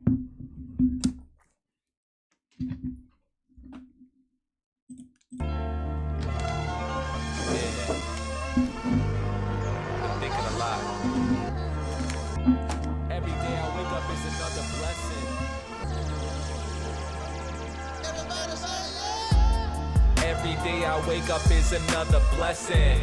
Been thinking a lot. Every day I wake up is another blessing. Every day I wake up is another blessing.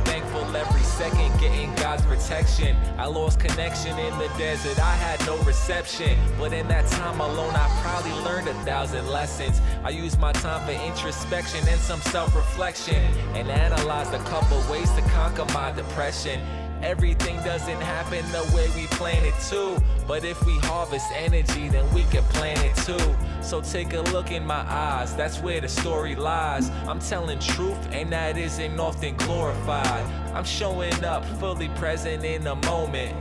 Thankful every second, getting God's protection. I lost connection in the desert, I had no reception. But in that time alone, I probably learned 1,000 lessons. I used my time for introspection and some self-reflection, and analyzed a couple ways to conquer my depression. Everything doesn't happen the way we plan it to, but if we harvest energy, then we can plan it too. So take a look in my eyes, that's where the story lies. I'm telling truth, and that isn't often glorified. I'm showing up, fully present in the moment,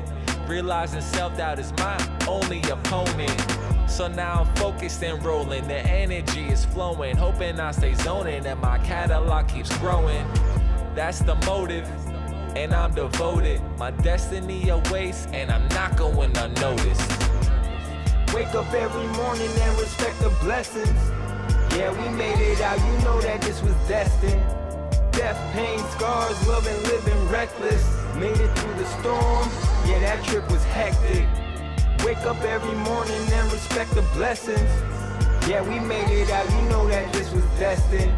realizing self-doubt is my only opponent. So now I'm focused and rolling, the energy is flowing, hoping I stay zoning and my catalog keeps growing. That's the motive, and I'm devoted. My destiny awaits, and I'm not going unnoticed. Wake up every morning and respect the blessings. Yeah, we made it out, you know that this was destined. Death, pain, scars, love and living reckless. Made it through the storm, yeah, that trip was hectic. Wake up every morning and respect the blessings. Yeah, we made it out, you know that this was destined.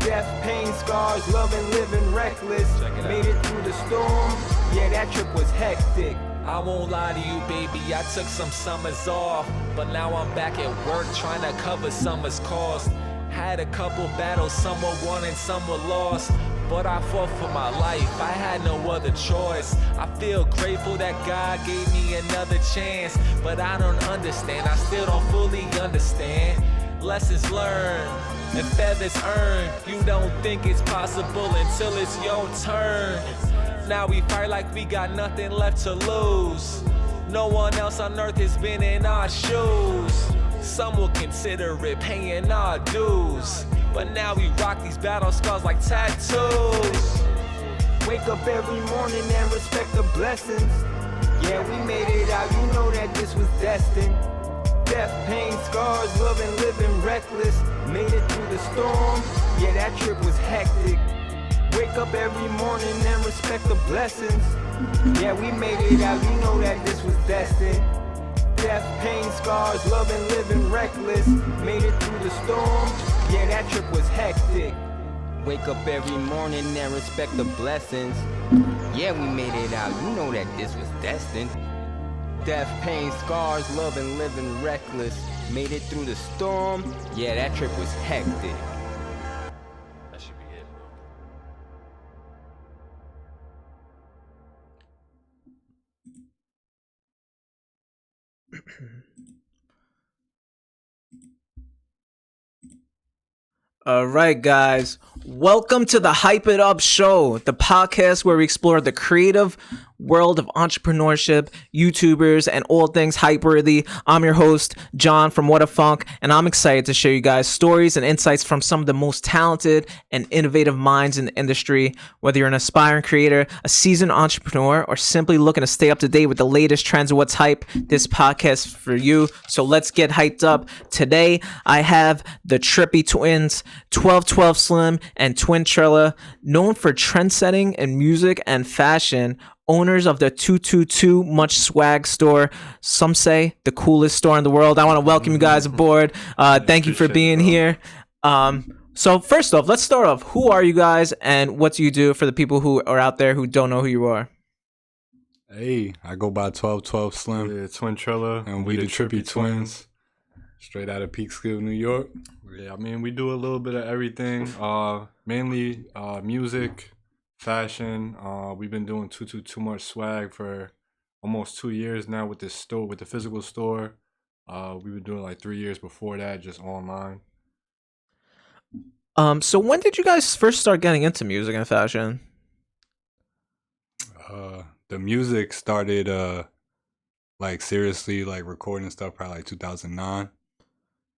Death, pain, scars, love and living reckless. Made it through the storm, yeah, that trip was hectic. I won't lie to you, baby, I took some summers off, but now I'm back at work trying to cover summer's cost. Had a couple battles, some were won and some were lost, but I fought for my life, I had no other choice. I feel grateful that God gave me another chance, but I don't understand, I still don't fully understand. Lessons learned and feathers earned. You don't think it's possible until it's your turn. Now we fight like we got nothing left to lose. No one else on earth has been in our shoes. Some will consider it paying our dues, but now we rock these battle scars like tattoos. Wake up every morning and respect the blessings. Yeah, we made it out, you know that this was destined. Death, pain, scars, love and living reckless. Made it through the storm, yeah, that trip was hectic. Wake up every morning and respect the blessings. Yeah, we made it out, you know that this was destined. Death, pain, scars, love and living reckless. Made it through the storm, yeah, that trip was hectic. Wake up every morning and respect the blessings. Yeah, we made it out, you know that this was destined. Death, pain, scars, love and living reckless. Made it through the storm, yeah, that trip was hectic. That should be it, All right, guys. Welcome to the Hype It Up Show, the podcast where we explore the creative world of entrepreneurship, YouTubers, and all things hype-worthy. I'm your host, John from WHADAFUNK, and I'm excited to share you guys stories and insights from some of the most talented and innovative minds in the industry. Whether you're an aspiring creator, a seasoned entrepreneur, or simply looking to stay up to date with the latest trends and what's hype, this podcast is for you. So let's get hyped up. Today, I have the Trippy twins, 1212 Slim and Twin Trella, known for trendsetting in music and fashion, owners of the 222MUCHSWAG store, some say the coolest store in the world. I want to welcome you guys aboard. Thank you for being here. So first off, let's start off. Who are you guys and what do you do for the people who are out there who don't know who you are? Hey, I go by 1212 Slim. Yeah, Twin Trella. And we the Trippy twins. Straight out of Peekskill, New York. Yeah, I mean, we do a little bit of everything. Mainly music, fashion. We've been doing 222MUCHSWAG for almost 2 years now with this store, with the physical store. We were doing like 3 years before that, just online. So when did you guys first start getting into music and fashion? The music started like seriously like recording stuff probably like 2009.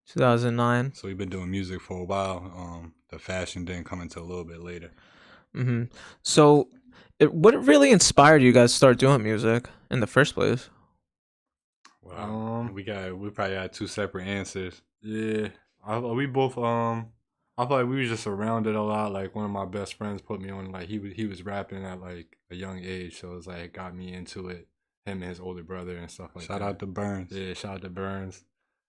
2009. So we've been doing music for a while. The fashion didn't come until a little bit later. Mm-hmm. So what really inspired you guys to start doing music in the first place? We probably got two separate answers. Yeah, we both I feel like we was just surrounded a lot. Like one of my best friends put me on. Like he was rapping at like a young age, so it's like got me into it. Him and his older brother and stuff like that. Shout out to Burns. Yeah, shout out to Burns.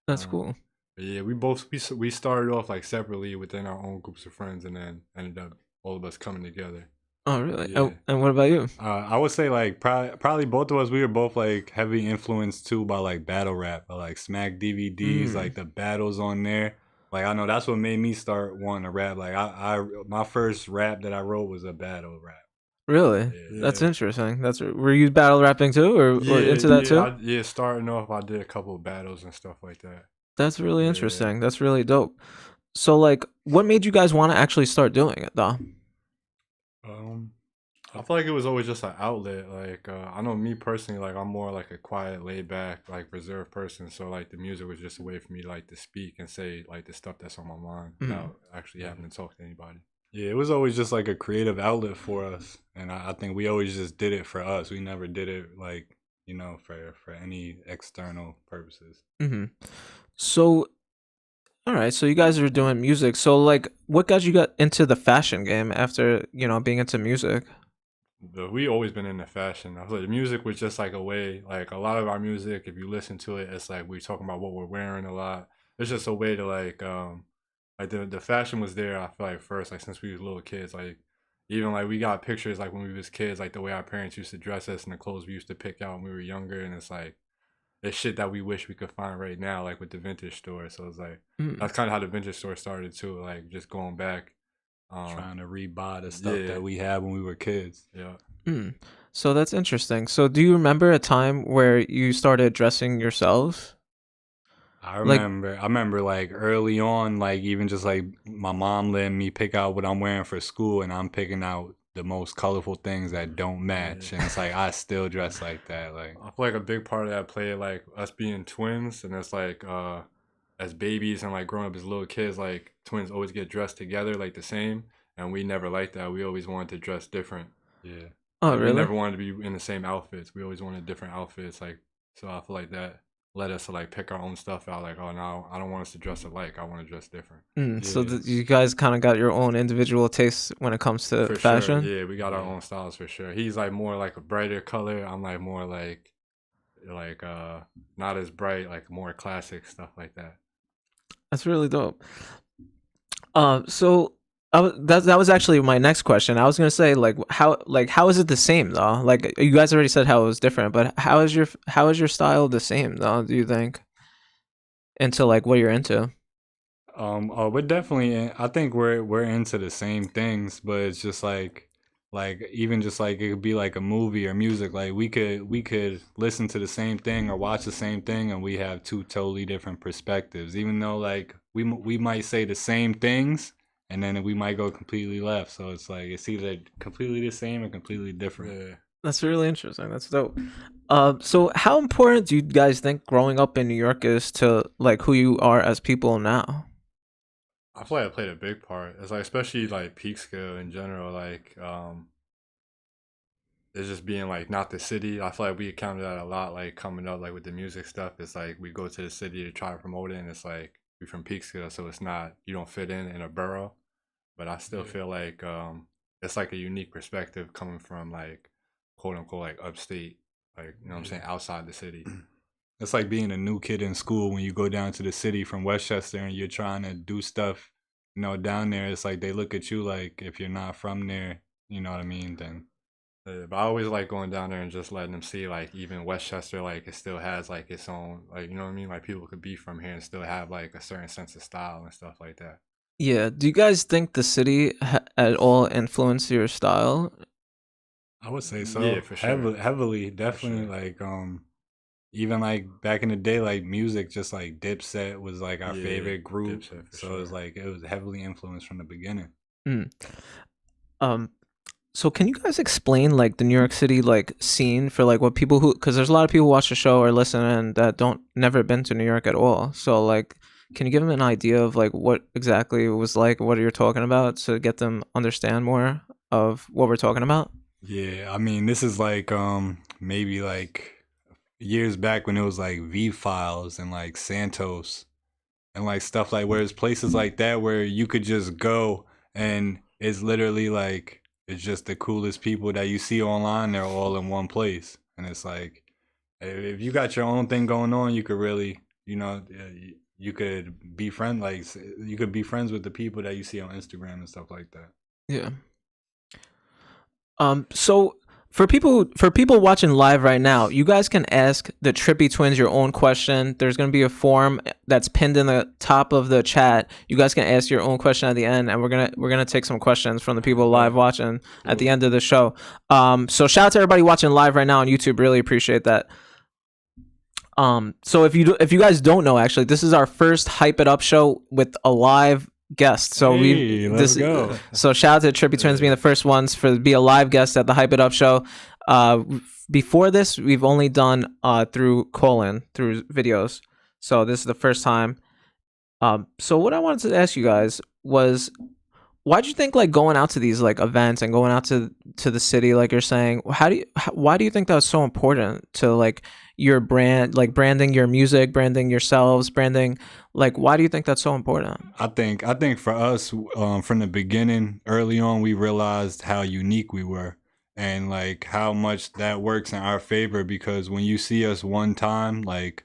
That's cool. But yeah, we started off like separately within our own groups of friends, and then ended up all of us coming together. Oh, really? Yeah. Oh, and what about you? I would say like probably both of us. We were both like heavy influenced too by like battle rap, by like Smack DVDs, like the battles on there. Like I know that's what made me start wanting to rap. Like I my first rap that I wrote was a battle rap. Really? Yeah. That's interesting. Were you battle rapping too, or into that too? Starting off, I did a couple of battles and stuff like that. That's really interesting. That's really dope. So, like, what made you guys want to actually start doing it, though? I feel like it was always just an outlet. Like I know me personally, like I'm more like a quiet, laid back, like reserved person. So like the music was just a way for me like to speak and say like the stuff that's on my mind without actually having to talk to anybody. Yeah, it was always just like a creative outlet for us, and I think we always just did it for us. We never did it like for any external purposes. So, all right. So you guys are doing music. So like, what got you into the fashion game after being into music? We always been into fashion. I feel like the music was just like a way, like a lot of our music, if you listen to it, it's like we're talking about what we're wearing a lot. It's just a way to like the fashion was there, I feel like first, like since we was little kids, like even like we got pictures like when we was kids, like the way our parents used to dress us and the clothes we used to pick out when we were younger, and it's like it's shit that we wish we could find right now, like with the vintage store. So it's like that's kind of how the vintage store started too, like just going back. Trying to rebuy the stuff that we had when we were kids. Yeah. So that's interesting. So do you remember a time where you started dressing yourself? I remember like early on, like even just like my mom letting me pick out what I'm wearing for school, and I'm picking out the most colorful things that don't match, and it's like I still dress like that. Like I feel like a big part of that played like us being twins, and it's like as babies and like growing up as little kids, like twins always get dressed together like the same, and we never liked that. We always wanted to dress different. Yeah. Oh, like, really? We never wanted to be in the same outfits. We always wanted different outfits. Like so, I feel like that led us to like pick our own stuff out. Like, oh no, I don't want us to dress alike. I want to dress different. So you guys kind of got your own individual tastes when it comes to For fashion. Sure. Yeah, we got our own styles for sure. He's like more like a brighter color. I'm like more like not as bright, like more classic stuff like that. That's really dope. So that was actually my next question. I was gonna say how is it the same though? Like you guys already said how it was different, but how is your style the same though? Do you think? Into like what you're into? We're definitely. I think we're into the same things, but it's just like even just like it could be like a movie or music. Like we could listen to the same thing or watch the same thing, and we have two totally different perspectives. Even though like we might say the same things, and then we might go completely left. So it's like it's either completely the same or completely different. Yeah. That's really interesting. That's dope. So how important do you guys think growing up in New York is to like who you are as people now? I feel like it played a big part. It's like especially like Peekskill in general, like it's just being like not the city. I feel like we encountered that a lot, like coming up like with the music stuff. It's like we go to the city to try to promote it, and it's like we're from Peekskill, so it's not you don't fit in a borough. But I still feel like it's like a unique perspective coming from like quote unquote like upstate, like you know what I'm saying, outside the city. It's like being a new kid in school when you go down to the city from Westchester and you're trying to do stuff, down there. It's like they look at you like if you're not from there, you know what I mean? Then. Yeah, but I always like going down there and just letting them see like even Westchester, like it still has like its own, like you know what I mean? Like people could be from here and still have like a certain sense of style and stuff like that. Yeah. Do you guys think the city at all influenced your style? I would say so. Yeah, for sure. Heavily, definitely. Sure. Like even like back in the day, like music, just like Dipset was like our favorite group. So it was heavily influenced from the beginning. So can you guys explain like the New York City like scene for like what people because there's a lot of people who watch the show or listen and that never been to New York at all. So like, can you give them an idea of like what exactly it was like, what you're talking about, to get them understand more of what we're talking about? Yeah, I mean, this is like maybe like years back when it was like V Files and like Santos and like stuff like where it's places like that where you could just go and it's literally like it's just the coolest people that you see online. They're all in one place, and it's like if you got your own thing going on, you could really, you could be you could be friends with the people that you see on Instagram and stuff like that. Yeah. So for people watching live right now, you guys can ask the Trippy Twins your own question. There's going to be a form that's pinned in the top of the chat. You guys can ask your own question at the end, and we're gonna take some questions from the people live watching at the end of the show. So shout out to everybody watching live right now on YouTube. Really appreciate that. So if you guys don't know, actually, this is our first Hype It Up show with a live guest. So let's go. So shout out to Trippy Twins being the first ones to be a live guest at the Hype It Up show. Before this, we've only done through videos. So this is the first time. So what I wanted to ask you guys was, why'd you think like going out to these like events and going out to the city, like you're saying, why do you think that was so important to like your brand, like branding your music, branding yourselves, branding, like why do you think that's so important? I think for us, from the beginning, early on, we realized how unique we were and like how much that works in our favor, because when you see us one time, like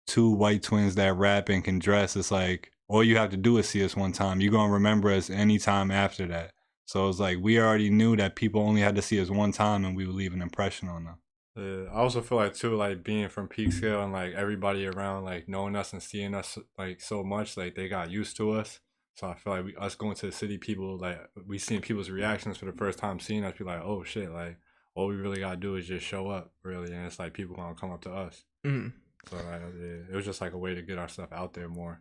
two white twins that rap and can dress, it's like all you have to do is see us one time. You're going to remember us anytime after that. So it's like we already knew that people only had to see us one time and we would leave an impression on them. I also feel like too, like being from Peekskill and like everybody around, like knowing us and seeing us like so much, like they got used to us. So I feel like us going to the city, people like we seeing people's reactions for the first time seeing us, be like, oh shit, like all we really gotta do is just show up, really, and it's like people gonna come up to us. So like, it was just like a way to get our stuff out there more.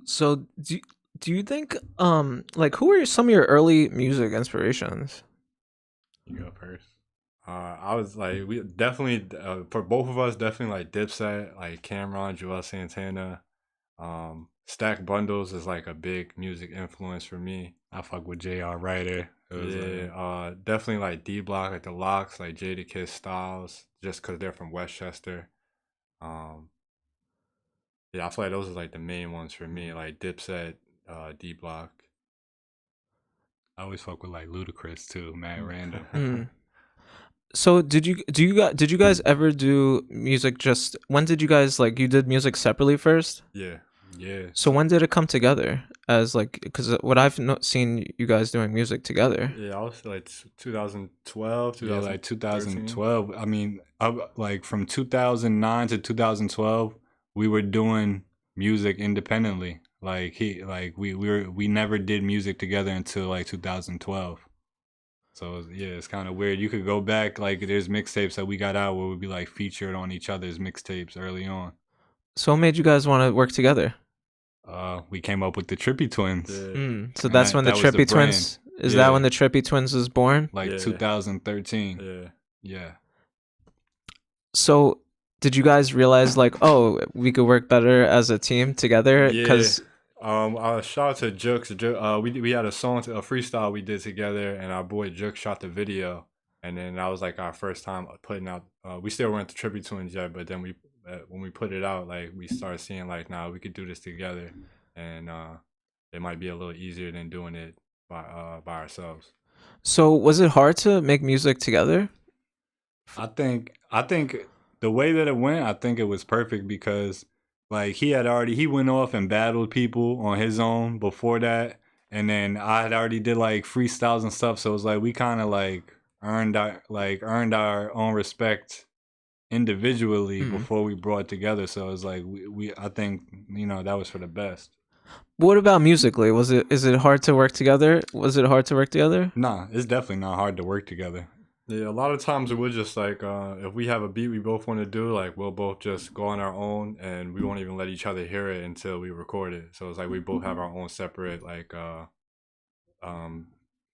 So do you think like who are some of your early music inspirations? You go first. I was like, we definitely for both of us, definitely like Dipset, like Cameron, Joel Santana, Stack Bundles is like a big music influence for me. I fuck with J.R. Ryder. Definitely like D Block, like the Locks, like Jadakiss, Styles, just because they're from Westchester. Yeah, I feel like those are like the main ones for me, like Dipset, D Block. I always fuck with like Ludacris too, Mad Random. So did you guys ever do music just, when did you guys like, you did music separately first? Yeah. So when did it come together as like, because what I've seen you guys doing music together. Yeah, I was like 2012, Yeah, like 2012. I mean, like from 2009 to 2012, we were doing music independently. Like we never did music together until like 2012. So yeah, it's kind of weird. You could go back, like there's mixtapes that we got out where we'd be like featured on each other's mixtapes early on. So what made you guys want to work together? We came up with the Trippy Twins. So that's when the Trippy Twins, is that when the Trippy Twins was born? Like 2013. Yeah. So did you guys realize like, oh, we could work better as a team together? Because shout out to Jux. We had a song, a freestyle we did together, and our boy Jux shot the video. And then that was like our first time putting out. We still weren't the Trippy Twins yet, but then when we put it out, like we started seeing like, nah, we could do this together, and it might be a little easier than doing it by ourselves. So was it hard to make music together? I think the way that it went, I think it was perfect because like he went off and battled people on his own before that, and then I had already did like freestyles and stuff, so it was like we kind of like earned our own respect individually before we brought it together. So it was like I think that was for the best. What about musically? Is it hard to work together? Was it hard to work together? Nah, it's definitely not hard to work together. Yeah, a lot of times it was just like if we have a beat we both want to do, like we'll both just go on our own and we won't even let each other hear it until we record it. So it's like we both have our own separate like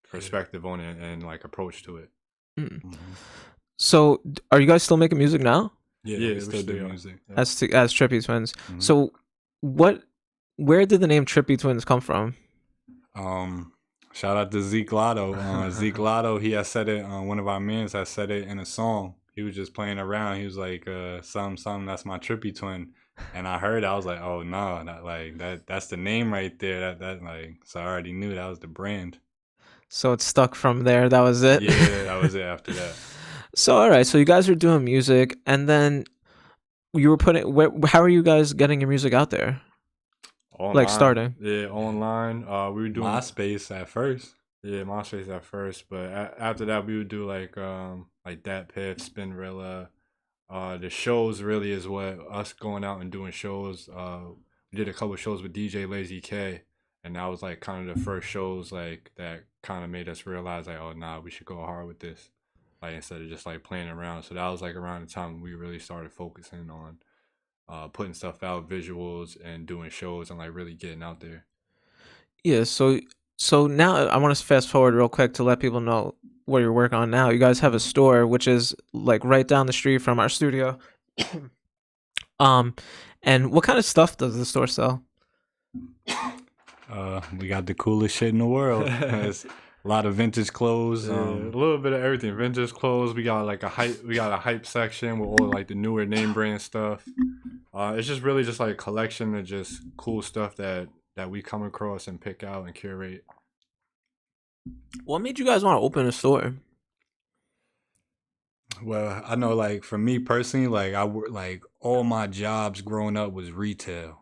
perspective on it and like approach to it. So are you guys still making music now? Yeah, we still do music. Yeah. As Trippy Twins. So where did the name Trippy Twins come from? Shout out to Zeke Lotto. Zeke Lotto, he has said it, one of our mans has said it in a song. he was just playing around. He was like, something, that's my Trippy twin. And I heard, I was like, oh no, that's the name right there. That like, so I already knew that was the brand. So it stuck from there. That was it. Yeah, that was it after that. So all right, so you guys were doing music, and then you were putting. How are you guys getting your music out there? Online. Like starting? Yeah, online. We were doing MySpace at first. Yeah, MySpace at first, but after that we would do like Dat Piff, Spinrilla. The shows really is what us going out and doing shows. We did a couple shows with DJ Lazy K, and that was like kind of the first shows like that kind of made us realize like, oh nah, we should go hard with this, like instead of just like playing around. So that was like around the time we really started focusing on putting stuff out, visuals, and doing shows and like really getting out there. Yeah. So now I want to fast forward real quick to let people know what you're working on now. You guys have a store which is like right down the street from our studio. And what kind of stuff does the store sell? We got the coolest shit in the world. There's a lot of vintage clothes. A little bit of everything. Vintage clothes. We got like a hype section with all like the newer name brand stuff. It's just really just like a collection of just cool stuff that we come across and pick out and curate. What made you guys want to open a store? Well, I know like for me personally, like I work like all my jobs growing up was retail.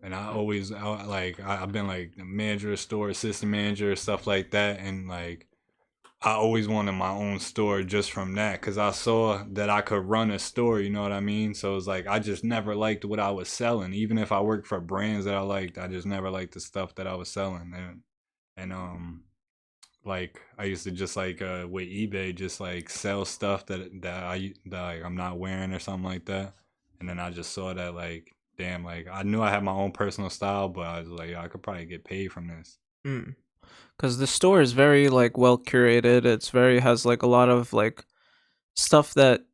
And I've been like the manager of store, assistant manager, stuff like that. And like, I always wanted my own store just from that. Cause I saw that I could run a store, you know what I mean? So it's like, I just never liked what I was selling. Even if I worked for brands that I liked, I just never liked the stuff that I was selling. And like I used to just like, with eBay, just like sell stuff that like, I'm not wearing or something like that. And then I just saw that like, damn, like I knew I had my own personal style, but I was like, I could probably get paid from this. Because the store is very like well curated. It's has like a lot of like stuff that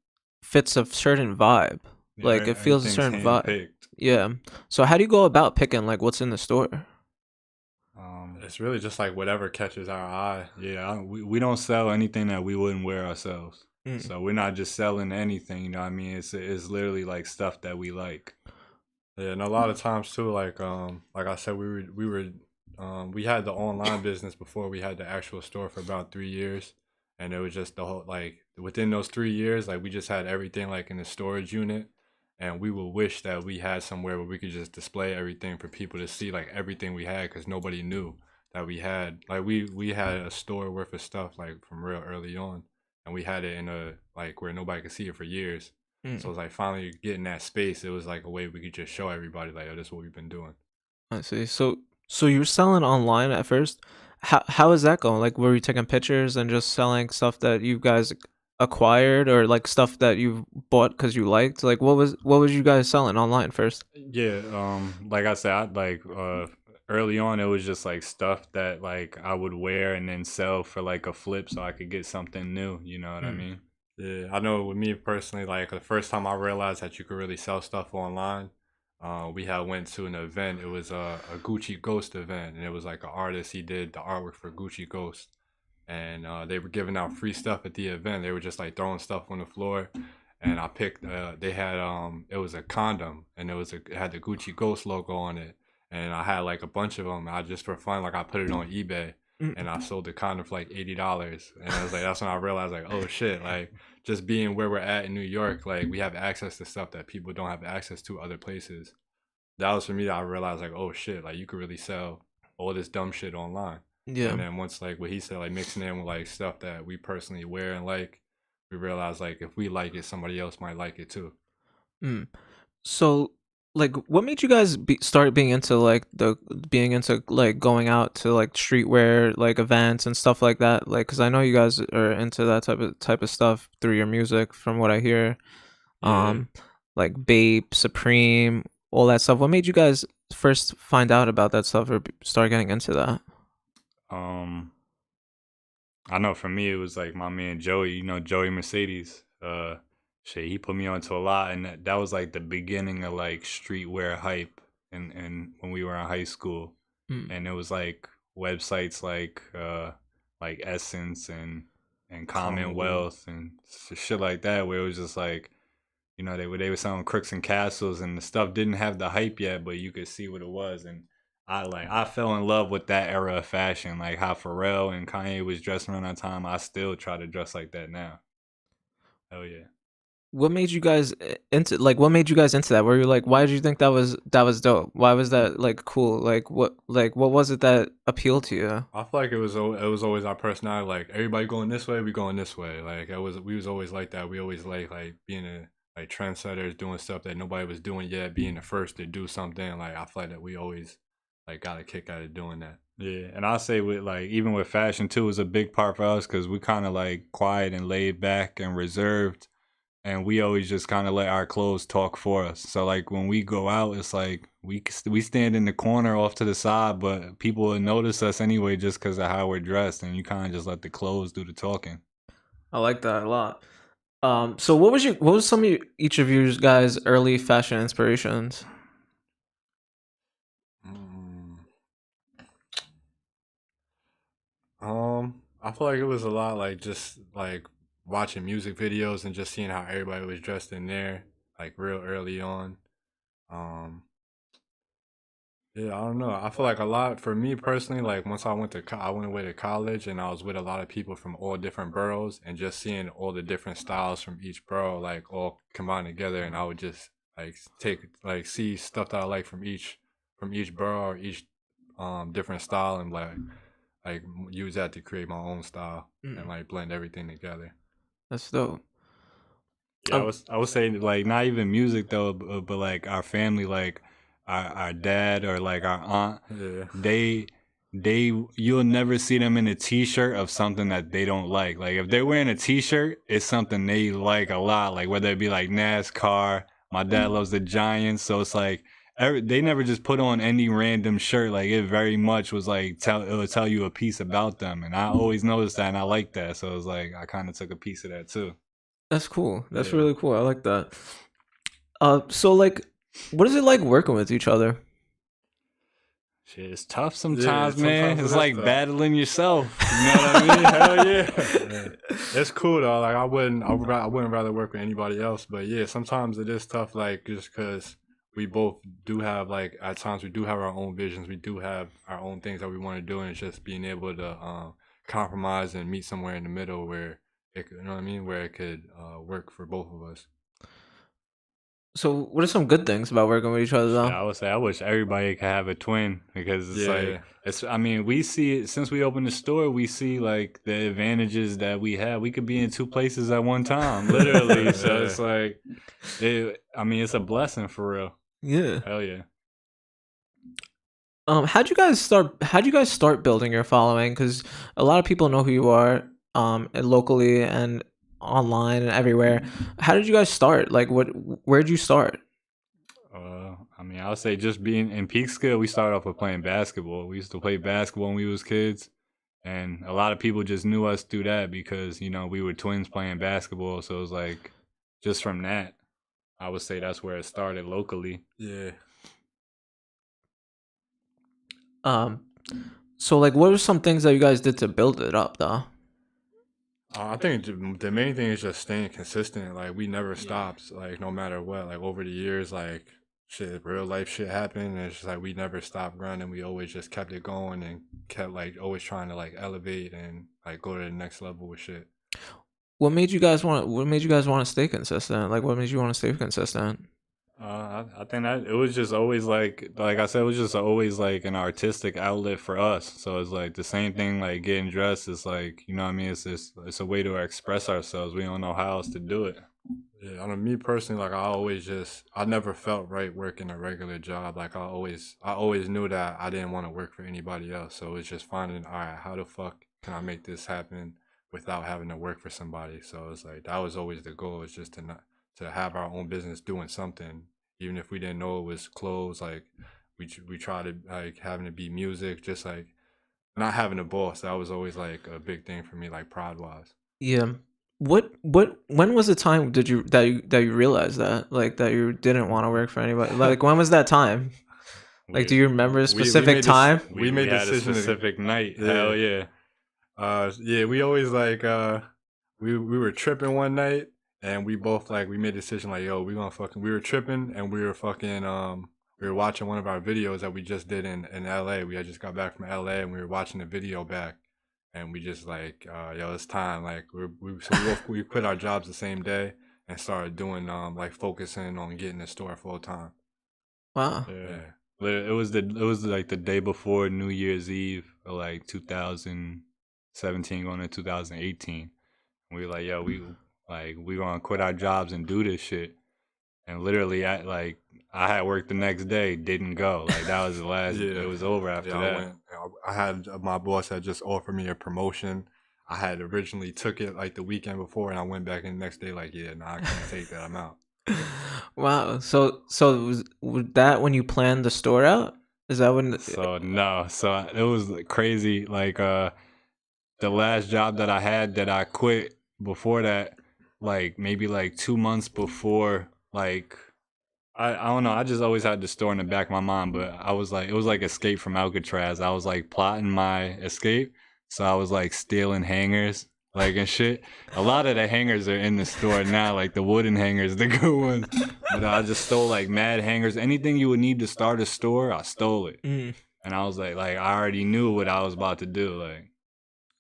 fits a certain vibe. Yeah, like it feels a certain vibe. Picked. Yeah. So how do you go about picking like what's in the store? It's really just like whatever catches our eye. Yeah, we don't sell anything that we wouldn't wear ourselves. So we're not just selling anything, you know what I mean? It's literally like stuff that we like. Yeah, and a lot of times too, like I said, we had the online business before we had the actual store for about 3 years, and it was just the whole like within those 3 years, like we just had everything like in the storage unit, and we would wish that we had somewhere where we could just display everything for people to see like everything we had, because nobody knew that we had like we had a store worth of stuff like from real early on, and we had it in a like where nobody could see it for years. So it's like finally getting that space. It was like a way we could just show everybody like, oh, this is what we've been doing. I see. So you were selling online at first. How is that going? Like, were you taking pictures and just selling stuff that you guys acquired, or like stuff that you bought because you liked? Like, what was you guys selling online first? Yeah, like I said, early on it was just like stuff that like I would wear and then sell for like a flip so I could get something new. You know what I mean? Yeah, I know with me personally, like the first time I realized that you could really sell stuff online, we had went to an event. It was a Gucci Ghost event, and it was like an artist. He did the artwork for Gucci Ghost, and they were giving out free stuff at the event. They were just like throwing stuff on the floor, and I picked. They had it was a condom, and it had the Gucci Ghost logo on it, and I had like a bunch of them. I just for fun, like I put it on eBay. And I sold the condom for like $80, and I was like, that's when I realized like, oh shit, like just being where we're at in New York, like we have access to stuff that people don't have access to other places. That was for me that I realized like, oh shit, like you could really sell all this dumb shit online. Yeah. And then once like what he said, like mixing in with like stuff that we personally wear and like, we realized like if we like it, somebody else might like it too. So like, what made you guys start being into like going out to like streetwear like events and stuff like that? Like, because I know you guys are into that type of stuff through your music, from what I hear. Like Bape, Supreme, all that stuff. What made you guys first find out about that stuff or start getting into that? I know for me it was like my man Joey, you know, Joey Mercedes. Shit, he put me onto a lot, and that was like the beginning of like streetwear hype, and when we were in high school, and it was like websites like Essence and and Commonwealth and shit like that, where it was just like, you know, they were selling Crooks and Castles, and the stuff didn't have the hype yet, but you could see what it was. And I fell in love with that era of fashion, like how Pharrell and Kanye was dressing around that time. I still try to dress like that now. Hell yeah. What made you guys into that? Where you're like, why did you think that was dope? Why was that like cool? Like what was it that appealed to you? I feel like it was always our personality. Like everybody going this way, we going this way. Like we was always like that. We always like being like trendsetters, doing stuff that nobody was doing yet, being the first to do something. Like I feel like that we always like got a kick out of doing that. Yeah, and I'll say with like even with fashion too is a big part for us because we kind of like quiet and laid back and reserved. And we always just kind of let our clothes talk for us. So like when we go out, it's like we stand in the corner off to the side, but people will notice us anyway just because of how we're dressed. And you kind of just let the clothes do the talking. I like that a lot. So what was some of each of you guys' early fashion inspirations? I feel like it was a lot like just like watching music videos and just seeing how everybody was dressed in there, like real early on. Yeah, I don't know. I feel like a lot for me personally. Like once I went away to college, and I was with a lot of people from all different boroughs, and just seeing all the different styles from each borough, like all combined together, and I would just like see stuff that I like from each borough or each different style, and like use that to create my own style and like blend everything together. That's dope. Yeah, I was saying like not even music though, but like our family, like our dad or like our aunt, they you'll never see them in a t-shirt of something that they don't like. Like if they're wearing a t-shirt, it's something they like a lot. Like whether it be like NASCAR, my dad loves the Giants, so it's like they never just put on any random shirt. Like it very much was like it would tell you a piece about them, and I always noticed that, and I like that. So it was like I kind of took a piece of that too. That's cool. That's really cool. I like that. So like, what is it like working with each other? Shit, it's tough sometimes, man. Sometimes It's like tough. battling yourself. You know what I mean? Hell yeah. It's cool though. Like I wouldn't rather work with anybody else. But yeah, sometimes it is tough. Like just because we both do have like at times we do have our own visions. We do have our own things that we want to do, and it's just being able to compromise and meet somewhere in the middle where it could, you know what I mean, where it could work for both of us. So what are some good things about working with each other though? Yeah, I would say I wish everybody could have a twin because it's I mean, we see it since we opened the store, we see like the advantages that we have. We could be in two places at one time, literally. So it's like it's a blessing for real. Yeah. Hell yeah. How'd you guys start building your following? Because a lot of people know who you are, locally and online and everywhere. How did you guys start? Like, where'd you start? I mean, I would say just being in Peekskill, we started off with playing basketball. We used to play basketball when we was kids, and a lot of people just knew us through that because you know we were twins playing basketball. So it was like just from that, I would say that's where it started locally. Yeah. So like, what were some things that you guys did to build it up, though? I think the main thing is just staying consistent. Like we never stopped. Like no matter what. Like over the years, like shit, real life shit happened, and it's just like we never stopped grinding. We always just kept it going and kept like always trying to like elevate and like go to the next level with shit. What made you guys want to stay consistent? Like, what made you want to stay consistent? I think that it was just always like I said, it was just always like an artistic outlet for us. So it's like the same thing, like getting dressed is like, you know what I mean? It's a way to express ourselves. We don't know how else to do it. Yeah, I mean, me personally, like I never felt right working a regular job. Like I always knew that I didn't want to work for anybody else. So it's just finding, all right, how the fuck can I make this happen without having to work for somebody? So it's like that was always the goal, is just to have our own business doing something, even if we didn't know it was clothes. Like we try to like having to be music, just like not having a boss. That was always like a big thing for me, like pride wise. Yeah. When was the time that you realized that, like, that you didn't want to work for anybody? Like, when was that time? Like, do you remember a specific time? We made had a decision specific night. Yeah. Hell yeah. Yeah, we always like we were tripping one night, and we both like we made a decision like, yo, we were tripping, and we were fucking we were watching one of our videos that we just did in LA. We had just got back from LA, and we were watching the video back, and we just like, yo, it's time. Like we quit our jobs the same day and started doing like focusing on getting the store full time. Wow. Yeah. It was like the day before New Year's Eve of like 2017 going to 2018. We were like, yo, we gonna quit our jobs and do this shit. And literally, I had work the next day, didn't go. Like that was the last. Yeah. It was over after Yeah, that. I had my boss had just offered me a promotion. I had originally took it like the weekend before, and I went back in the next day like, yeah, no, I can't take that. I'm out. Wow. So was that when you planned the store out? Is that when? So no, so it was crazy. Like the last job that I had that I quit before that, like maybe like 2 months before, like I don't know. I just always had the store in the back of my mind, but I was like, it was like Escape from Alcatraz. I was like plotting my escape, so I was like stealing hangers, like and shit. A lot of the hangers are in the store now, like the wooden hangers, the good ones. But I just stole like mad hangers. Anything you would need to start a store, I stole it. And I was like I already knew what I was about to do. Like,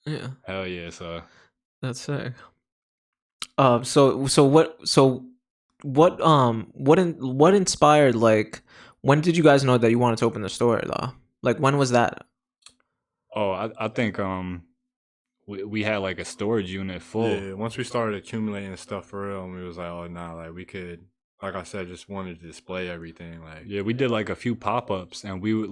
Yeah, hell yeah. So that's sick. What inspired, like, when did you guys know that you wanted to open the store though? Like, when was that? oh, I think we had like a storage unit full. Yeah, once we started accumulating stuff for real, and we was like, oh nah, like we could, like I said, just wanted to display everything. Like Yeah, we did like a few pop-ups, and we were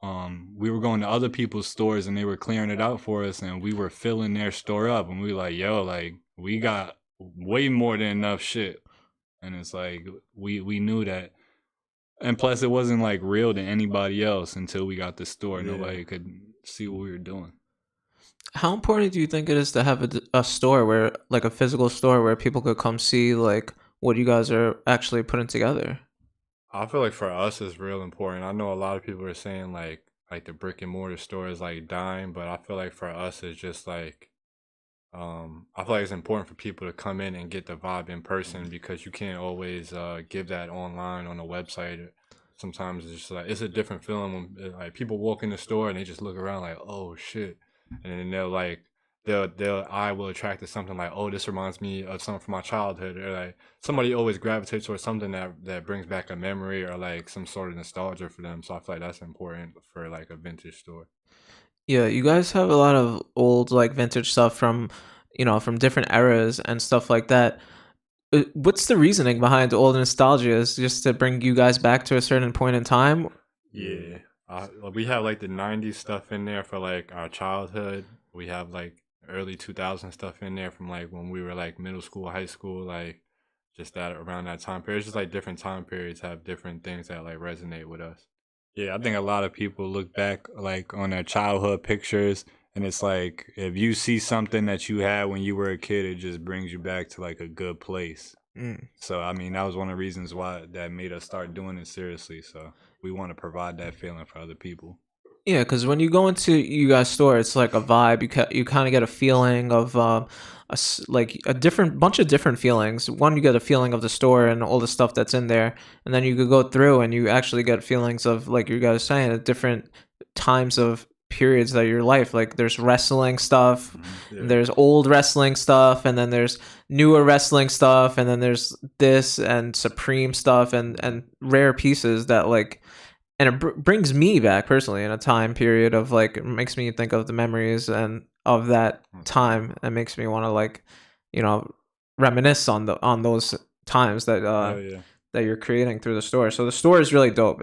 going to other people's stores, and they were clearing it out for us, and we were filling their store up, and we were like, yo, like we got way more than enough shit. And it's like we knew that. And plus it wasn't like real to anybody else until we got the store. Yeah. Nobody could see what we were doing. How important do you think it is to have a store where, like, a physical store where people could come see like what you guys are actually putting together? I feel like for us it's real important. I know a lot of people are saying like the brick and mortar store is like dying, but I feel like for us it's just like I feel like it's important for people to come in and get the vibe in person, because you can't always give that online on a website. Sometimes it's just like it's a different feeling when like people walk in the store and they just look around like, oh shit, and then they'll like their eye will attract to something like, oh, this reminds me of something from my childhood, or like somebody always gravitates towards something that brings back a memory or like some sort of nostalgia for them. So I feel like that's important for like a vintage store. Yeah, you guys have a lot of old, like, vintage stuff from, from different eras and stuff like that. What's the reasoning behind old nostalgia? Is just to bring you guys back to a certain point in time? Yeah, we have like the '90s stuff in there for like our childhood. We have like early 2000 stuff in there from like when we were like middle school, high school, like just that around that time period. It's just like different time periods have different things that like resonate with us. Yeah, I think a lot of people look back like on their childhood pictures, and it's like if you see something that you had when you were a kid, it just brings you back to like a good place. So I mean, that was one of the reasons why that made us start doing it seriously. So we want to provide that feeling for other people. Yeah, because when you go into you guys' store, it's like a vibe. You kind of get a feeling of like a different bunch of different feelings. One, you get a feeling of the store and all the stuff that's in there, and then you could go through and you actually get feelings of, like you guys saying, at different times of periods of your life. Like there's wrestling stuff, and there's old wrestling stuff, and then there's newer wrestling stuff, and then there's this and Supreme stuff and rare pieces that, like. And it brings me back personally in a time period of, like, it makes me think of the memories and of that time. It makes me want to, like, reminisce on those times that that you're creating through the store. So the store is really dope.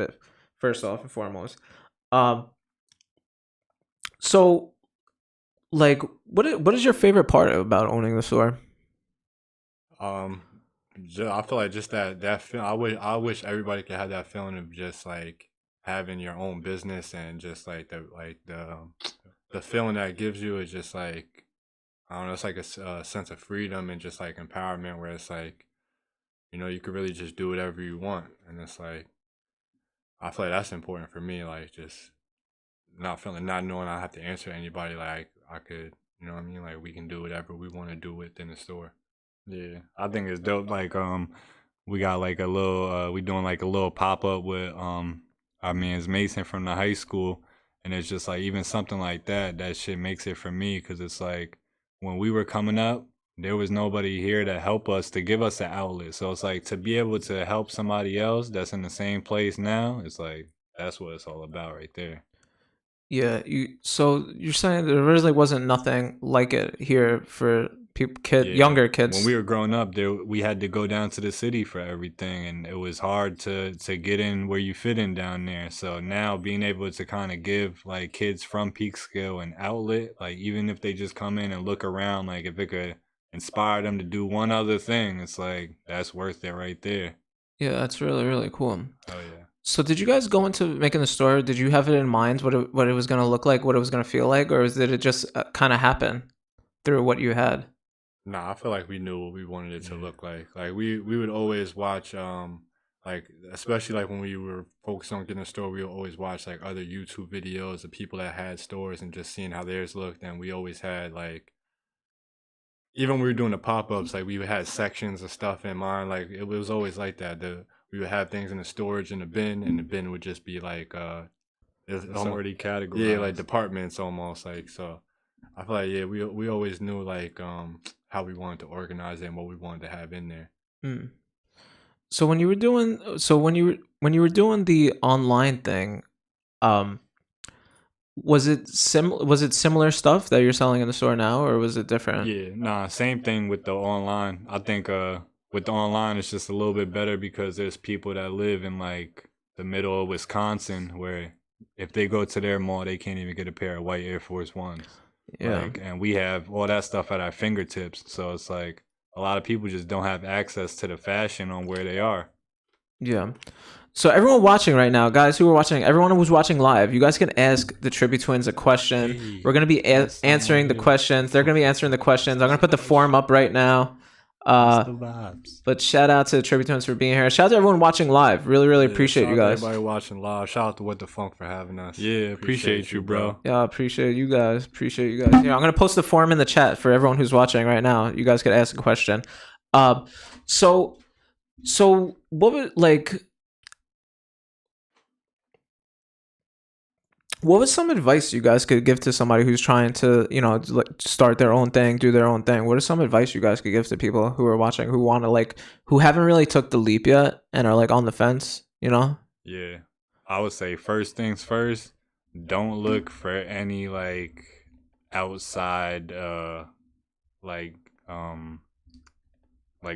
First off and foremost, so, like, what is your favorite part about owning the store? I feel like just that feeling. I wish everybody could have that feeling of just like having your own business, and just like the feeling that it gives you is just like, I don't know, it's like a sense of freedom and just like empowerment, where it's like, you could really just do whatever you want, and it's like I feel like that's important for me, like just not knowing I have to answer to anybody, like I could You know what I mean? Like we can do whatever we want to do within the store. Yeah, I think it's dope. Like we got like a little we doing like a little pop up with our man's Mason from the high school, and it's just like even something like that. That shit makes it for me because it's like when we were coming up, there was nobody here to help us to give us an outlet. So it's like to be able to help somebody else that's in the same place now. It's like that's what it's all about right there. Yeah, so you're saying there really wasn't nothing like it here for people, Yeah. younger kids. When we were growing up, there we had to go down to the city for everything, and it was hard to get in where you fit in down there. So now being able to kind of give like kids from Peekskill an outlet, like even if they just come in and look around, like if it could inspire them to do one other thing, it's like that's worth it right there. Yeah, that's really, really cool. Oh yeah. So did you guys go into making the store? Did you have it in mind what it was gonna look like, what it was gonna feel like, or did it just kind of happen through what you had? Nah, I feel like we knew what we wanted it to look like. Like we would always watch like especially like when we were focused on getting a store, we would always watch like other YouTube videos of people that had stores and just seeing how theirs looked. And we always had like even when we were doing the pop-ups, like we had sections of stuff in mind. Like it was always like that. We would have things in the storage in the bin, and the bin would just be like It's already categorized. yeah, like departments almost. Like so I feel like yeah, we always knew like how we wanted to organize it and what we wanted to have in there. Mm. So when you were doing the online thing, was it similar stuff that you're selling in the store now, or was it different? Yeah, nah, same thing with the online. I think with the online it's just a little bit better because there's people that live in like the middle of Wisconsin where if they go to their mall they can't even get a pair of white Air Force Ones. Yeah. Like, and we have all that stuff at our fingertips. So it's like a lot of people just don't have access to the fashion on where they are. Yeah. So everyone watching right now, guys who are watching, everyone who's watching live, you guys can ask the Trippy Twins a question. Hey, We're going to be answering the questions. They're going to be answering the questions. I'm going to put the form up right now. What's the vibes? But shout out to the Trippy Twins for being here. Shout out to everyone watching live. Really, really appreciate shout you out to guys. everybody watching live. Shout out to WHADAFUNK for having us. Yeah, appreciate you, bro. Yeah, appreciate you guys. Appreciate you guys. Yeah, I'm gonna post the form in the chat for everyone who's watching right now. You guys could ask a question. So what would what was some advice you guys could give to somebody who's trying to, start their own thing, do their own thing? What is some advice you guys could give to people who are watching, who want to who haven't really took the leap yet and are on the fence, Yeah. I would say first things first, don't look for any outside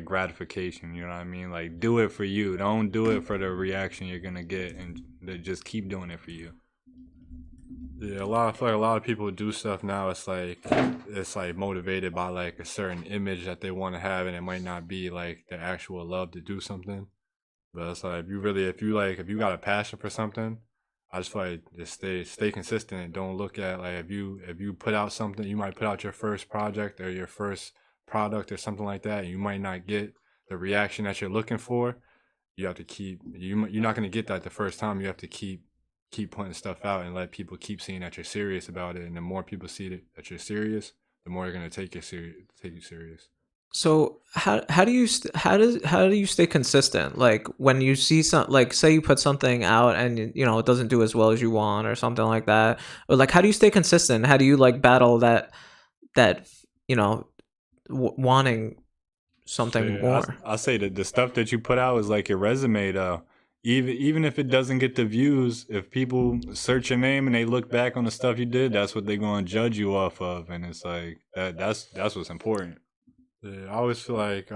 gratification, you know what I mean? Like do it for you. Don't do it for the reaction you're gonna get, and just keep doing it for you. Yeah, I feel like a lot of people do stuff now. It's like motivated by like a certain image that they want to have, and it might not be like the actual love to do something. But it's like if you got a passion for something, I just feel like just stay consistent and don't look at like if you put out something, you might put out your first project or your first product or something like that, and you might not get the reaction that you're looking for. You have to you're not going to get that the first time. You have to keep putting stuff out and let people keep seeing that you're serious about it. And the more people see that you're serious, the more they're going to take you serious. So how do you stay consistent? Like when you see say you put something out and it doesn't do as well as you want or something like that, or how do you stay consistent? How do you battle that wanting something more? I say that the stuff that you put out is like your resume though. Even if it doesn't get the views, if people search your name and they look back on the stuff you did, that's what they're going to judge you off of, and it's like that's what's important. Yeah, I always feel like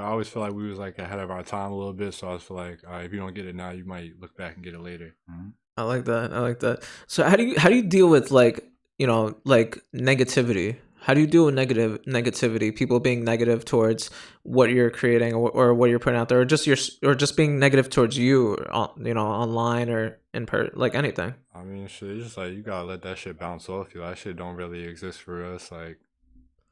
we was ahead of our time a little bit, so I always feel like if you don't get it now, you might look back and get it later. Mm-hmm. I like that. So how do you deal with negativity? How do you deal with negativity? People being negative towards what you're creating or what you're putting out there, or just being negative towards you, online or in anything. I mean, shit, it's just you gotta let that shit bounce off you. That shit don't really exist for us. I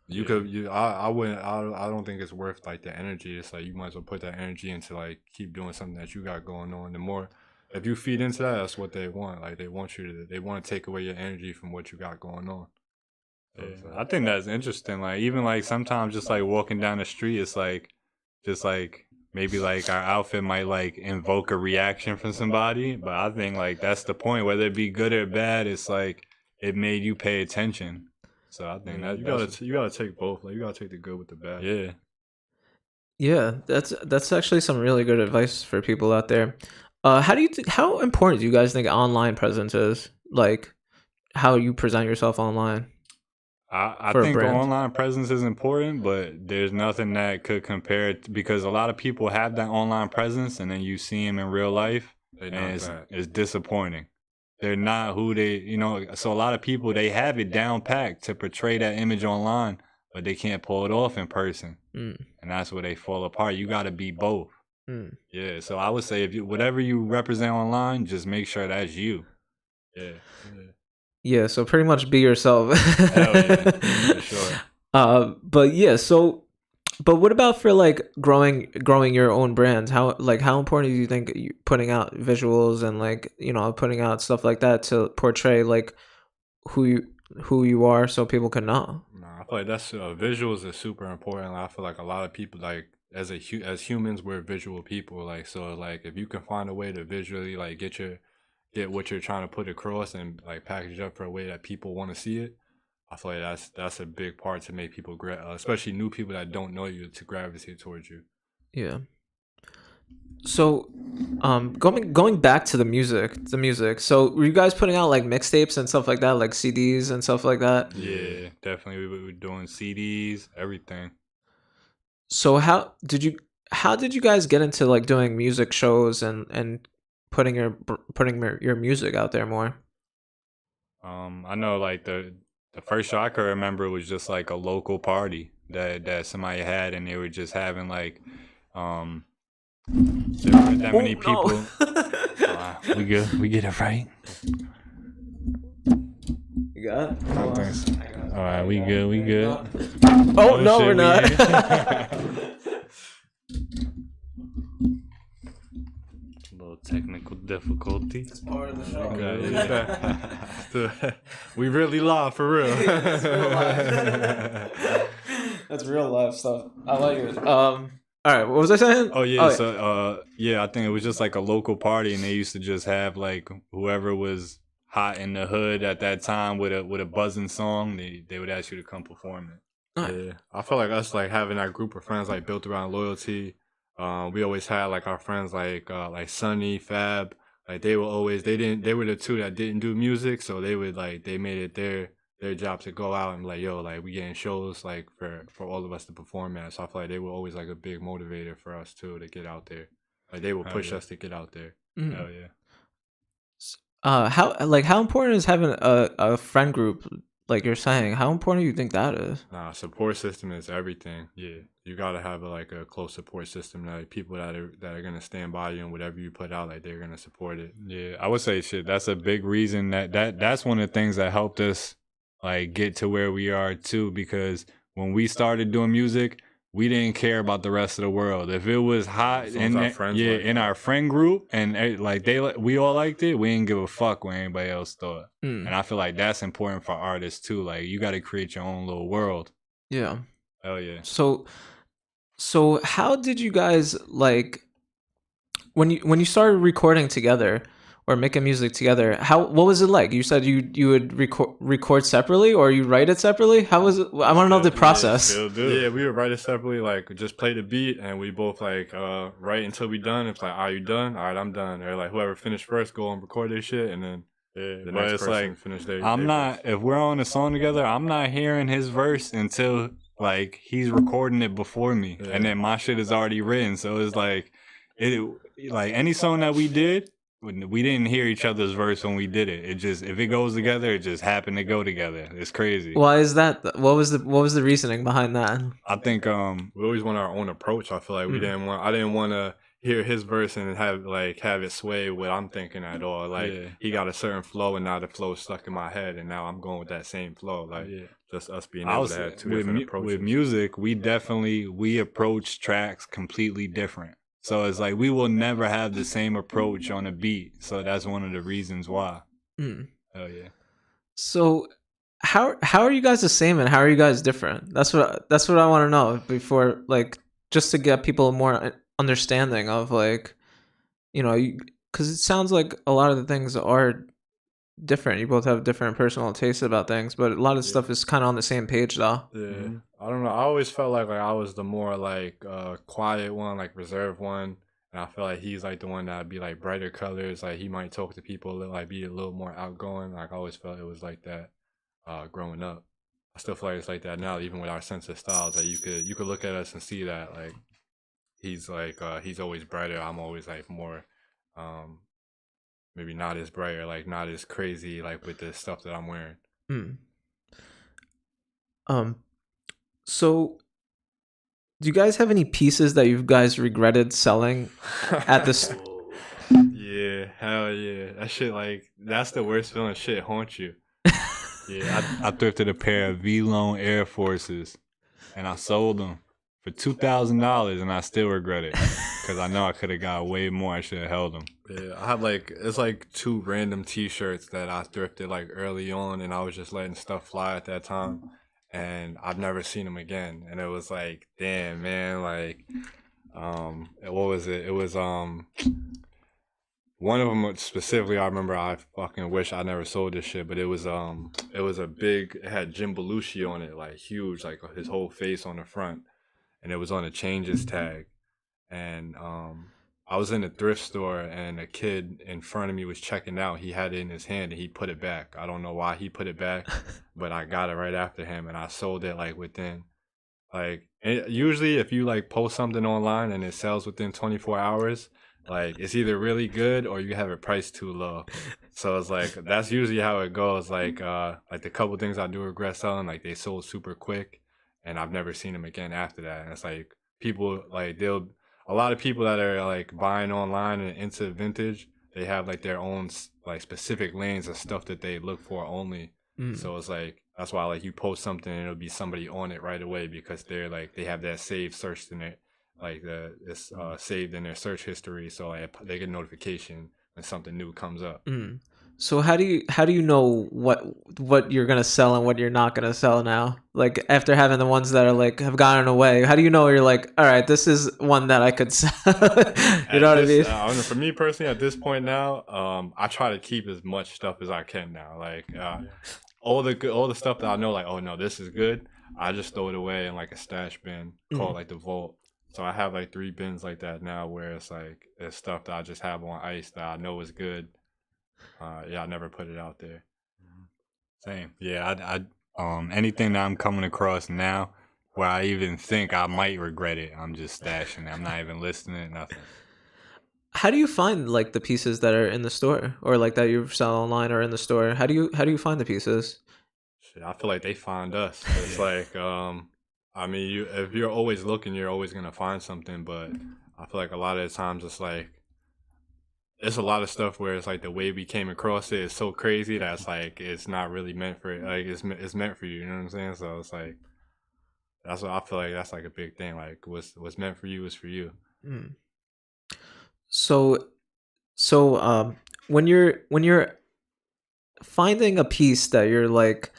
don't think it's worth the energy. It's you might as well put that energy into keep doing something that you got going on. The more if you feed into that, that's what they want. They want to take away your energy from what you got going on. Yeah, I think that's interesting. Like even like sometimes just like walking down the street, it's like just like maybe like our outfit might like invoke a reaction from somebody, but I think like that's the point. Whether it be good or bad, it's like it made you pay attention. So I think you gotta take both. Like you gotta take the good with the bad. yeah. Yeah, that's actually some really good advice for people out there. How important do you guys think online presence is? Like how you present yourself online? I For a think brand. online presence is important, but there's nothing that could compare it because a lot of people have that online presence and then you see them in real life They and not it's disappointing. They're not who they, so a lot of people, they have it down packed to portray that image online, but they can't pull it off in person. Mm. And that's where they fall apart. You got to be both. Mm. Yeah. So I would say whatever you represent online, just make sure that's you. Yeah. Yeah, so pretty much be yourself. Hell yeah, for sure. But yeah, but what about for like growing your own brand? How important do you think putting out visuals and like, putting out stuff like that to portray like who you are so people can know? Nah, I feel like that's visuals is super important. Like, I feel like a lot of people like as humans we're visual people. Like so like if you can find a way to visually like get what you're trying to put across and like package it up for a way that people want to see it. I feel like that's a big part to make people especially new people that don't know you to gravitate towards you. Yeah. So, going back to the music. So, were you guys putting out like mixtapes and stuff like that, like CDs and stuff like that? Yeah, definitely. We were doing CDs, everything. So, how did you guys get into like doing music shows and putting your music out there more? I know like the first show I could remember was just like a local party that somebody had, and they were just having like there weren't that many people. We good? We get it right? You got it? All right, we good. Oh no, shit, we're not. Little technical difficulty. It's part of the show. We really live for real. That's real life stuff. I like it. All right, what was I saying? Oh yeah, so I think it was just like a local party, and they used to just have like whoever was hot in the hood at that time with a buzzing song, they would ask you to come perform it. Yeah, I feel like us like having that group of friends like built around loyalty. We always had like our friends like Sunny, Fab. Like they were the two that didn't do music, so they made it their job to go out and like, yo, like we getting shows like for all of us to perform at. So I feel like they were always like a big motivator for us too to get out there. Like they would push us to get out there. Mm. Hell yeah. How important is having a friend group like you're saying? How important do you think that is? Nah, support system is everything. Yeah, you gotta have a close support system. Like people that are gonna stand by you and whatever you put out, like they're gonna support it. Yeah, I would say that's a big reason that's one of the things that helped us like get to where we are too, because when we started doing music, we didn't care about the rest of the world. If it was hot in our friend group and we all liked it, we didn't give a fuck what anybody else thought. And I feel like that's important for artists too. Like you got to create your own little world. Yeah. Hell yeah. So how did you guys like when you started recording together or making music together? What was it like? You said you would record separately or you write it separately? How was it? I want to know the process. Yeah, we would write it separately. Like just play the beat and we both like write until we done. It's like, are you done? All right, I'm done. Or like whoever finished first, go and record their shit, and then the next person like, finish their. If we're on a song together, I'm not hearing his verse until like he's recording it before me, and then my shit is already written. So it's like like any song that we did. We didn't hear each other's verse when we did it. It just if it goes together, it just happened to go together. It's crazy. Why is that? What was the reasoning behind that? I think we always want our own approach. I feel like I didn't want to hear his verse and have it sway what I'm thinking at all. Like he got a certain flow and now the flow is stuck in my head and now I'm going with that same flow. Like just us being able to have two different approaches. With music, we approach tracks completely different. So it's like we will never have the same approach on a beat. So that's one of the reasons why. Mm. Hell yeah. So how are you guys the same and how are you guys different? That's what I want to know before, like, just to get people more understanding of, like, you know, because it sounds like a lot of the things are different. You both have different personal tastes about things, but a lot of stuff is kind of on the same page, though. Yeah, I don't know. I always felt like I was the more like quiet one, like reserved one, and I feel like he's like the one that'd be like brighter colors. Like he might talk to people, like be a little more outgoing. Like I always felt it was like that growing up. I still feel like it's like that now, even with our sense of styles. Like you could look at us and see that like he's always brighter. I'm always like more um maybe not as bright or like not as crazy like with the stuff that I'm wearing. Mm. So do you guys have any pieces that you guys regretted selling at this? Yeah, hell yeah. That shit like that's the worst feeling. Shit haunts you. Yeah, I thrifted a pair of V-Lone Air Forces, and I sold them for $2,000, and I still regret it because I know I could have got way more. I should have held them. Yeah, I have like it's like 2 random T-shirts that I thrifted like early on, and I was just letting stuff fly at that time, and I've never seen them again. And it was like, damn man, like, what was it? It was one of them specifically. I remember. I fucking wish I never sold this shit, but it was a big. It had Jim Belushi on it, like huge, like his whole face on the front, and it was on a changes tag, and I was in a thrift store and a kid in front of me was checking out. He had it in his hand and he put it back. I don't know why he put it back, but I got it right after him and I sold it like within usually if you like post something online and it sells within 24 hours, like it's either really good or you have it priced too low. So it's like that's usually how it goes. Like the couple things I do regret selling, like they sold super quick and I've never seen them again after that. And it's like people like a lot of people that are like buying online and into vintage, they have like their own like specific lanes of stuff that they look for only. So it's like that's why like you post something and it'll be somebody on it right away because they're like they have that saved searched in it, like it's saved in their search history, so like they get a notification when something new comes up. So how do you know what you're gonna sell and what you're not gonna sell now? Like after having the ones that are like have gotten away, how do you know you're like, all right, this is one that I could sell? You know what I mean? For me personally, at this point now, I try to keep as much stuff as I can now. Like all the stuff that I know, like oh no, this is good. I just throw it away in like a stash bin called like the vault. So I have like 3 bins like that now, where it's like it's stuff that I just have on ice that I know is good. I never put it out there. Same. Yeah, I anything that I'm coming across now where I even think I might regret it, I'm just stashing it. I'm not even listening, nothing. How do you find like the pieces that are in the store or like that you sell online or in the store? How do you find the pieces? Shit, I feel like they find us. It's like I mean, if you're always looking, you're always gonna find something. But I feel like a lot of the times it's like it's a lot of stuff where it's like the way we came across it is so crazy that's like it's not really meant for it. Like it's meant for you. You know what I'm saying? So it's like that's what I feel like. That's like a big thing. Like what's meant for you is for you. So when you're finding a piece that you're like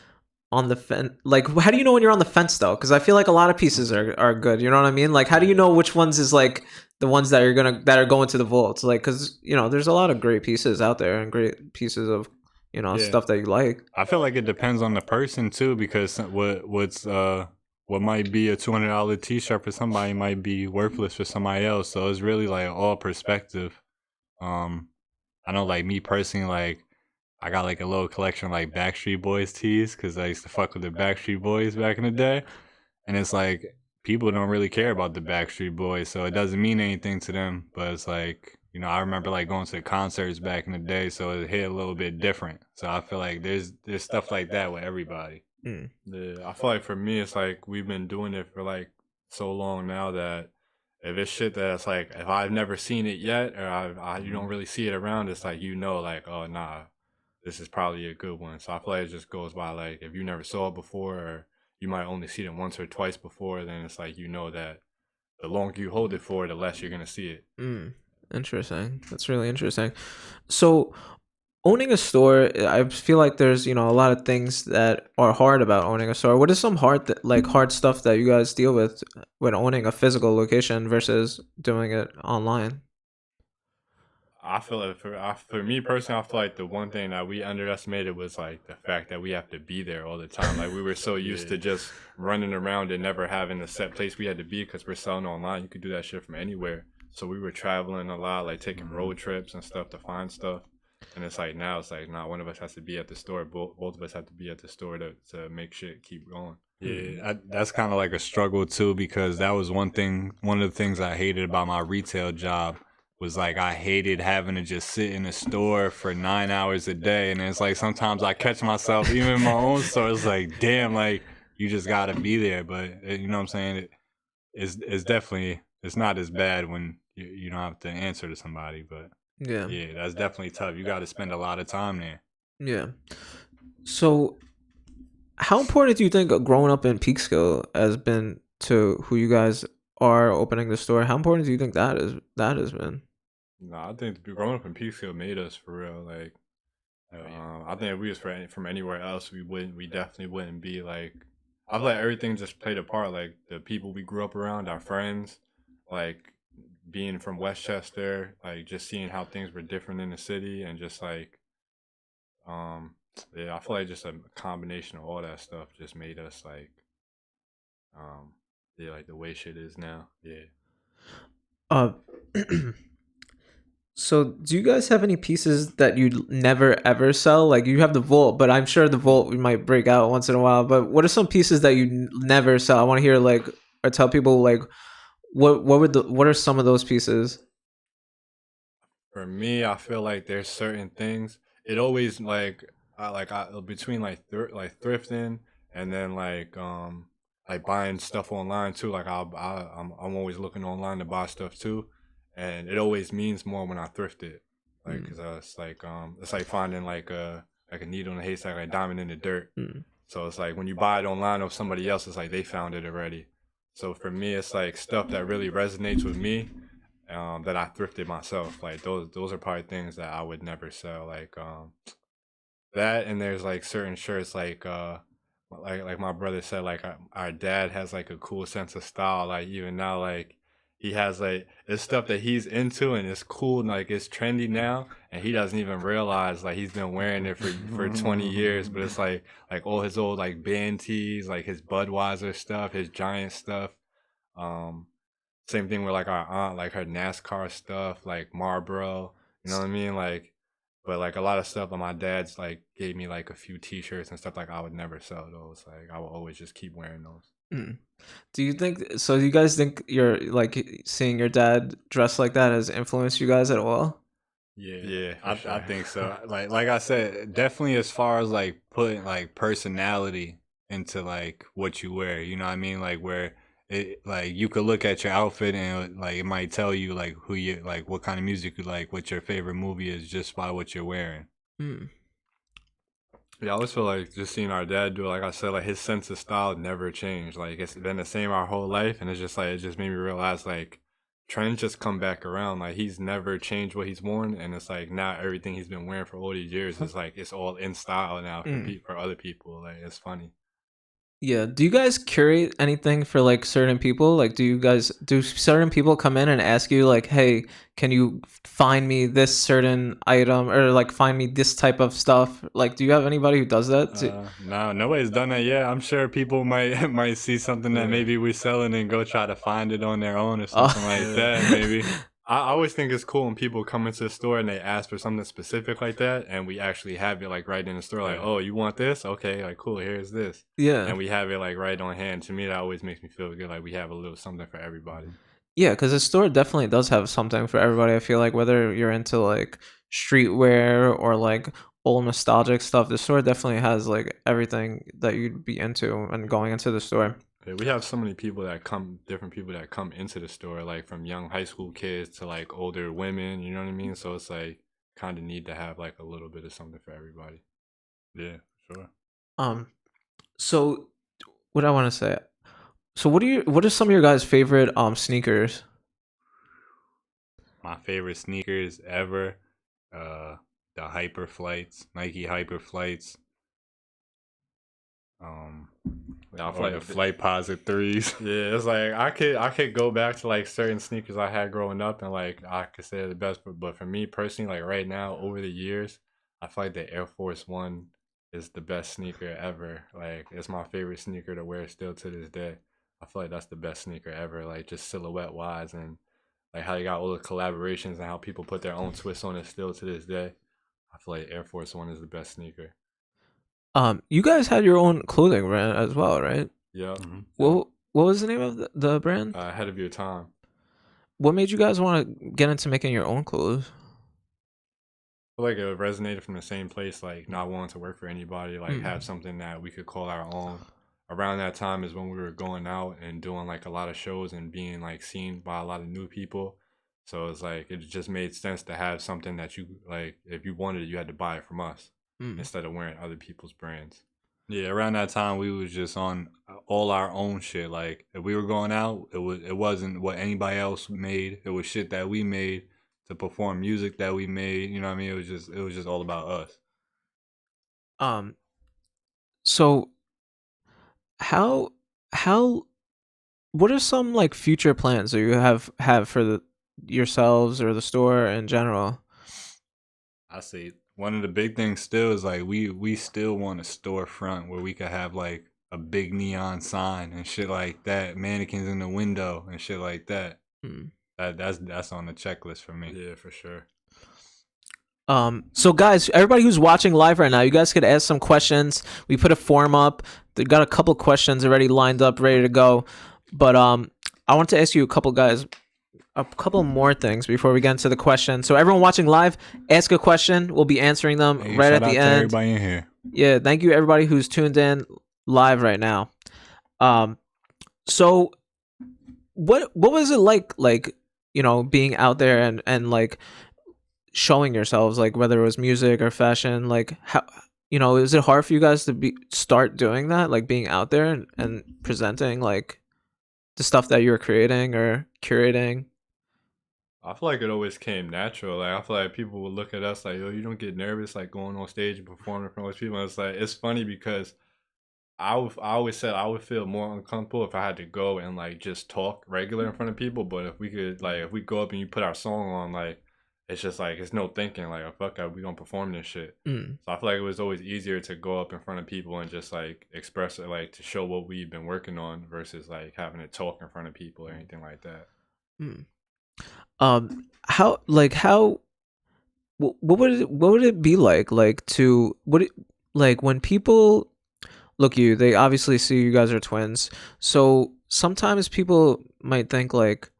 on the fence, like how do you know when you're on the fence though? Because I feel like a lot of pieces are good. You know what I mean? Like how do you know which ones is like the ones that are going to the vaults? Like because you know there's a lot of great pieces out there and great pieces of stuff that you like. I feel like it depends on the person too, because what might be a $200 T-shirt for somebody might be worthless for somebody else. So it's really like all perspective. I know like me personally, like I got like a little collection of like Backstreet Boys tees because I used to fuck with the Backstreet Boys back in the day. And it's like people don't really care about the Backstreet Boys, so it doesn't mean anything to them. But it's like, I remember like going to the concerts back in the day, so it hit a little bit different. So I feel like there's stuff like that with everybody. Yeah, I feel like for me, it's like we've been doing it for like so long now that if it's shit that's like if I've never seen it yet or you don't really see it around, it's like like oh nah, this is probably a good one. So I feel like it just goes by like if you never saw it before or you might only see it once or twice before, then it's like that the longer you hold it for, the less you're gonna see it. Interesting. That's really interesting. So owning a store, I feel like there's, you know, a lot of things that are hard about owning a store. What is some hard stuff that you guys deal with when owning a physical location versus doing it online? I feel like for me personally, I feel like the one thing that we underestimated was like the fact that we have to be there all the time. Like we were so used to just running around and never having a set place we had to be because we're selling online. You could do that shit from anywhere. So we were traveling a lot, like taking road trips and stuff to find stuff. And it's like now it's like nah, one of us has to be at the store. Both of us have to be at the store to make shit keep going. Yeah, that's kind of like a struggle too, because that was one of the things I hated about my retail job was like I hated having to just sit in a store for 9 hours a day. And it's like sometimes I catch myself even in my own store, it's like, damn, like you just gotta be there. But you know what I'm saying? It's definitely, it's not as bad when you don't have to answer to somebody, but Yeah. yeah, that's definitely tough. You got to spend a lot of time there. Yeah. So how important do you think growing up in Peekskill has been to who you guys are opening the store? How important do you think that has been? No, I think growing up in Peekskill made us for real. Like, I think if we was from anywhere else, we definitely wouldn't be like. I feel like everything just played a part. Like the people we grew up around, our friends, like being from Westchester, like just seeing how things were different in the city, and just like, yeah, I feel like just a combination of all that stuff just made us like, yeah, like the way shit is now. Yeah. Uh So, do you guys have any pieces that you'd never ever sell? Like you have the vault, but I'm sure the vault might break out once in a while. But what are some pieces that you never sell? I want to hear like or tell people like what are some of those pieces? For me, I feel like there's certain things. It always I between like thrifting and then like buying stuff online too. Like I'm always looking online to buy stuff too, and it always means more when I thrift it. Like, cause it's like finding like a needle in a haystack, like a diamond in the dirt. Mm. So it's like when you buy it online of somebody else, it's like they found it already. So for me, it's like stuff that really resonates with me, that I thrifted myself. Like those are probably things that I would never sell. Like that, and there's like certain shirts like my brother said, like our dad has like a cool sense of style. Like even now, like he has like it's stuff that he's into and it's cool and like it's trendy now, and he doesn't even realize like he's been wearing it for 20 years. But it's like all his old like band tees, like his Budweiser stuff, his Giant stuff. Um, Same thing with like our aunt, like her NASCAR stuff, like Marlboro. You know what I mean? Like, but like a lot of stuff. Like my dad's like gave me like a few T-shirts and stuff. Like I would never sell those. Like I would always just keep wearing those. Mm. Do you think so? Do you guys think you're like seeing your dad dress like that has influenced you guys at all? Yeah, I for sure. think so. Like I said, definitely as far as like putting like personality into like what you wear. You know what I mean? Like where it like you could look at your outfit and like it might tell you like who you like, what kind of music you like, what your favorite movie is just by what you're wearing. Mm. Yeah, I always feel like just seeing our dad do it, like I said, like his sense of style never changed. Like it's been the same our whole life, and it's just like it just made me realize like trends just come back around. Like he's never changed what he's worn, and it's like now everything he's been wearing for all these years is like it's all in style now for other people. Like it's funny. Yeah. Do you guys curate anything for like certain people? Like, do certain people come in and ask you like, "Hey, can you find me this certain item or like find me this type of stuff?" Like, do you have anybody who does that? No, nobody's done that yet. I'm sure people might might see something that maybe we're selling and go try to find it on their own or something like that. Maybe. I always think it's cool when people come into the store and they ask for something specific like that, and we actually have it like right in the store. Like, oh, you want this? Okay, like cool. Here's this. Yeah. And we have it like right on hand. To me, that always makes me feel good. Like we have a little something for everybody. Yeah, because the store definitely does have something for everybody. I feel like whether you're into like streetwear or like old nostalgic stuff, the store definitely has like everything that you'd be into and going into the store. Yeah, we have so many people different people that come into the store, like from young high school kids to like older women. You know what I mean? So it's like kind of need to have like a little bit of something for everybody. Yeah, sure. So what I want to say. So what are some of your guys' favorite sneakers? My favorite sneakers ever. the Hyper Flights, Nike Hyper Flights. Yeah, I feel Or like the Flight Posit 3s. yeah, it's like I could go back to like certain sneakers I had growing up and like I could say the best, but for me personally, like right now over the years, I feel like the Air Force One is the best sneaker ever. Like it's my favorite sneaker to wear still to this day. I feel like that's the best sneaker ever, like just silhouette wise and like how you got all the collaborations and how people put their own twist on it still to this day. I feel like Air Force One is the best sneaker. You guys had your own clothing brand as well, right? Yeah. What was the name of the brand? Ahead of your time. What made you guys want to get into making your own clothes? Feel like it resonated from the same place, like not wanting to work for anybody, like have something that we could call our own. Around that time is when we were going out and doing like a lot of shows and being like seen by a lot of new people. So it's like it just made sense to have something that you like if you wanted it, you had to buy it from us instead of wearing other people's brands. Yeah, around that time we was just on all our own shit. Like if we were going out, it wasn't what anybody else made. It was shit that we made to perform music that we made. You know what I mean? It was just all about us. So how what are some like future plans that you have for yourselves or the store in general? I see. One of the big things still is like we still want a storefront where we could have like a big neon sign and shit like that, mannequins in the window and shit like that. That's on the checklist for me. Yeah, for sure. So guys, everybody who's watching live right now, you guys could ask some questions. We put a form up. They got a couple questions already lined up, ready to go. But I want to ask you a couple more things before we get into the question. So everyone watching live, ask a question. We'll be answering them right at the end. Everybody in here. Yeah, thank you everybody who's tuned in live right now. So what was it like being out there and like showing yourselves, like whether it was music or fashion, like how is it hard for you guys to start doing that, like being out there and presenting like the stuff that you're creating or curating? I feel like it always came natural. Like I feel like people would look at us like, "Yo, you don't get nervous like going on stage and performing in front of those people." And it's like it's funny because I always said I would feel more uncomfortable if I had to go and like just talk regular in front of people. But if we could like if we go up and you put our song on, like it's just like it's no thinking like, oh fuck it, we gonna perform this shit. So I feel like it was always easier to go up in front of people and just like express it, like to show what we've been working on versus like having to talk in front of people or anything like that. What would it be like to like when people look you, they obviously see you guys are twins, so sometimes people might think like,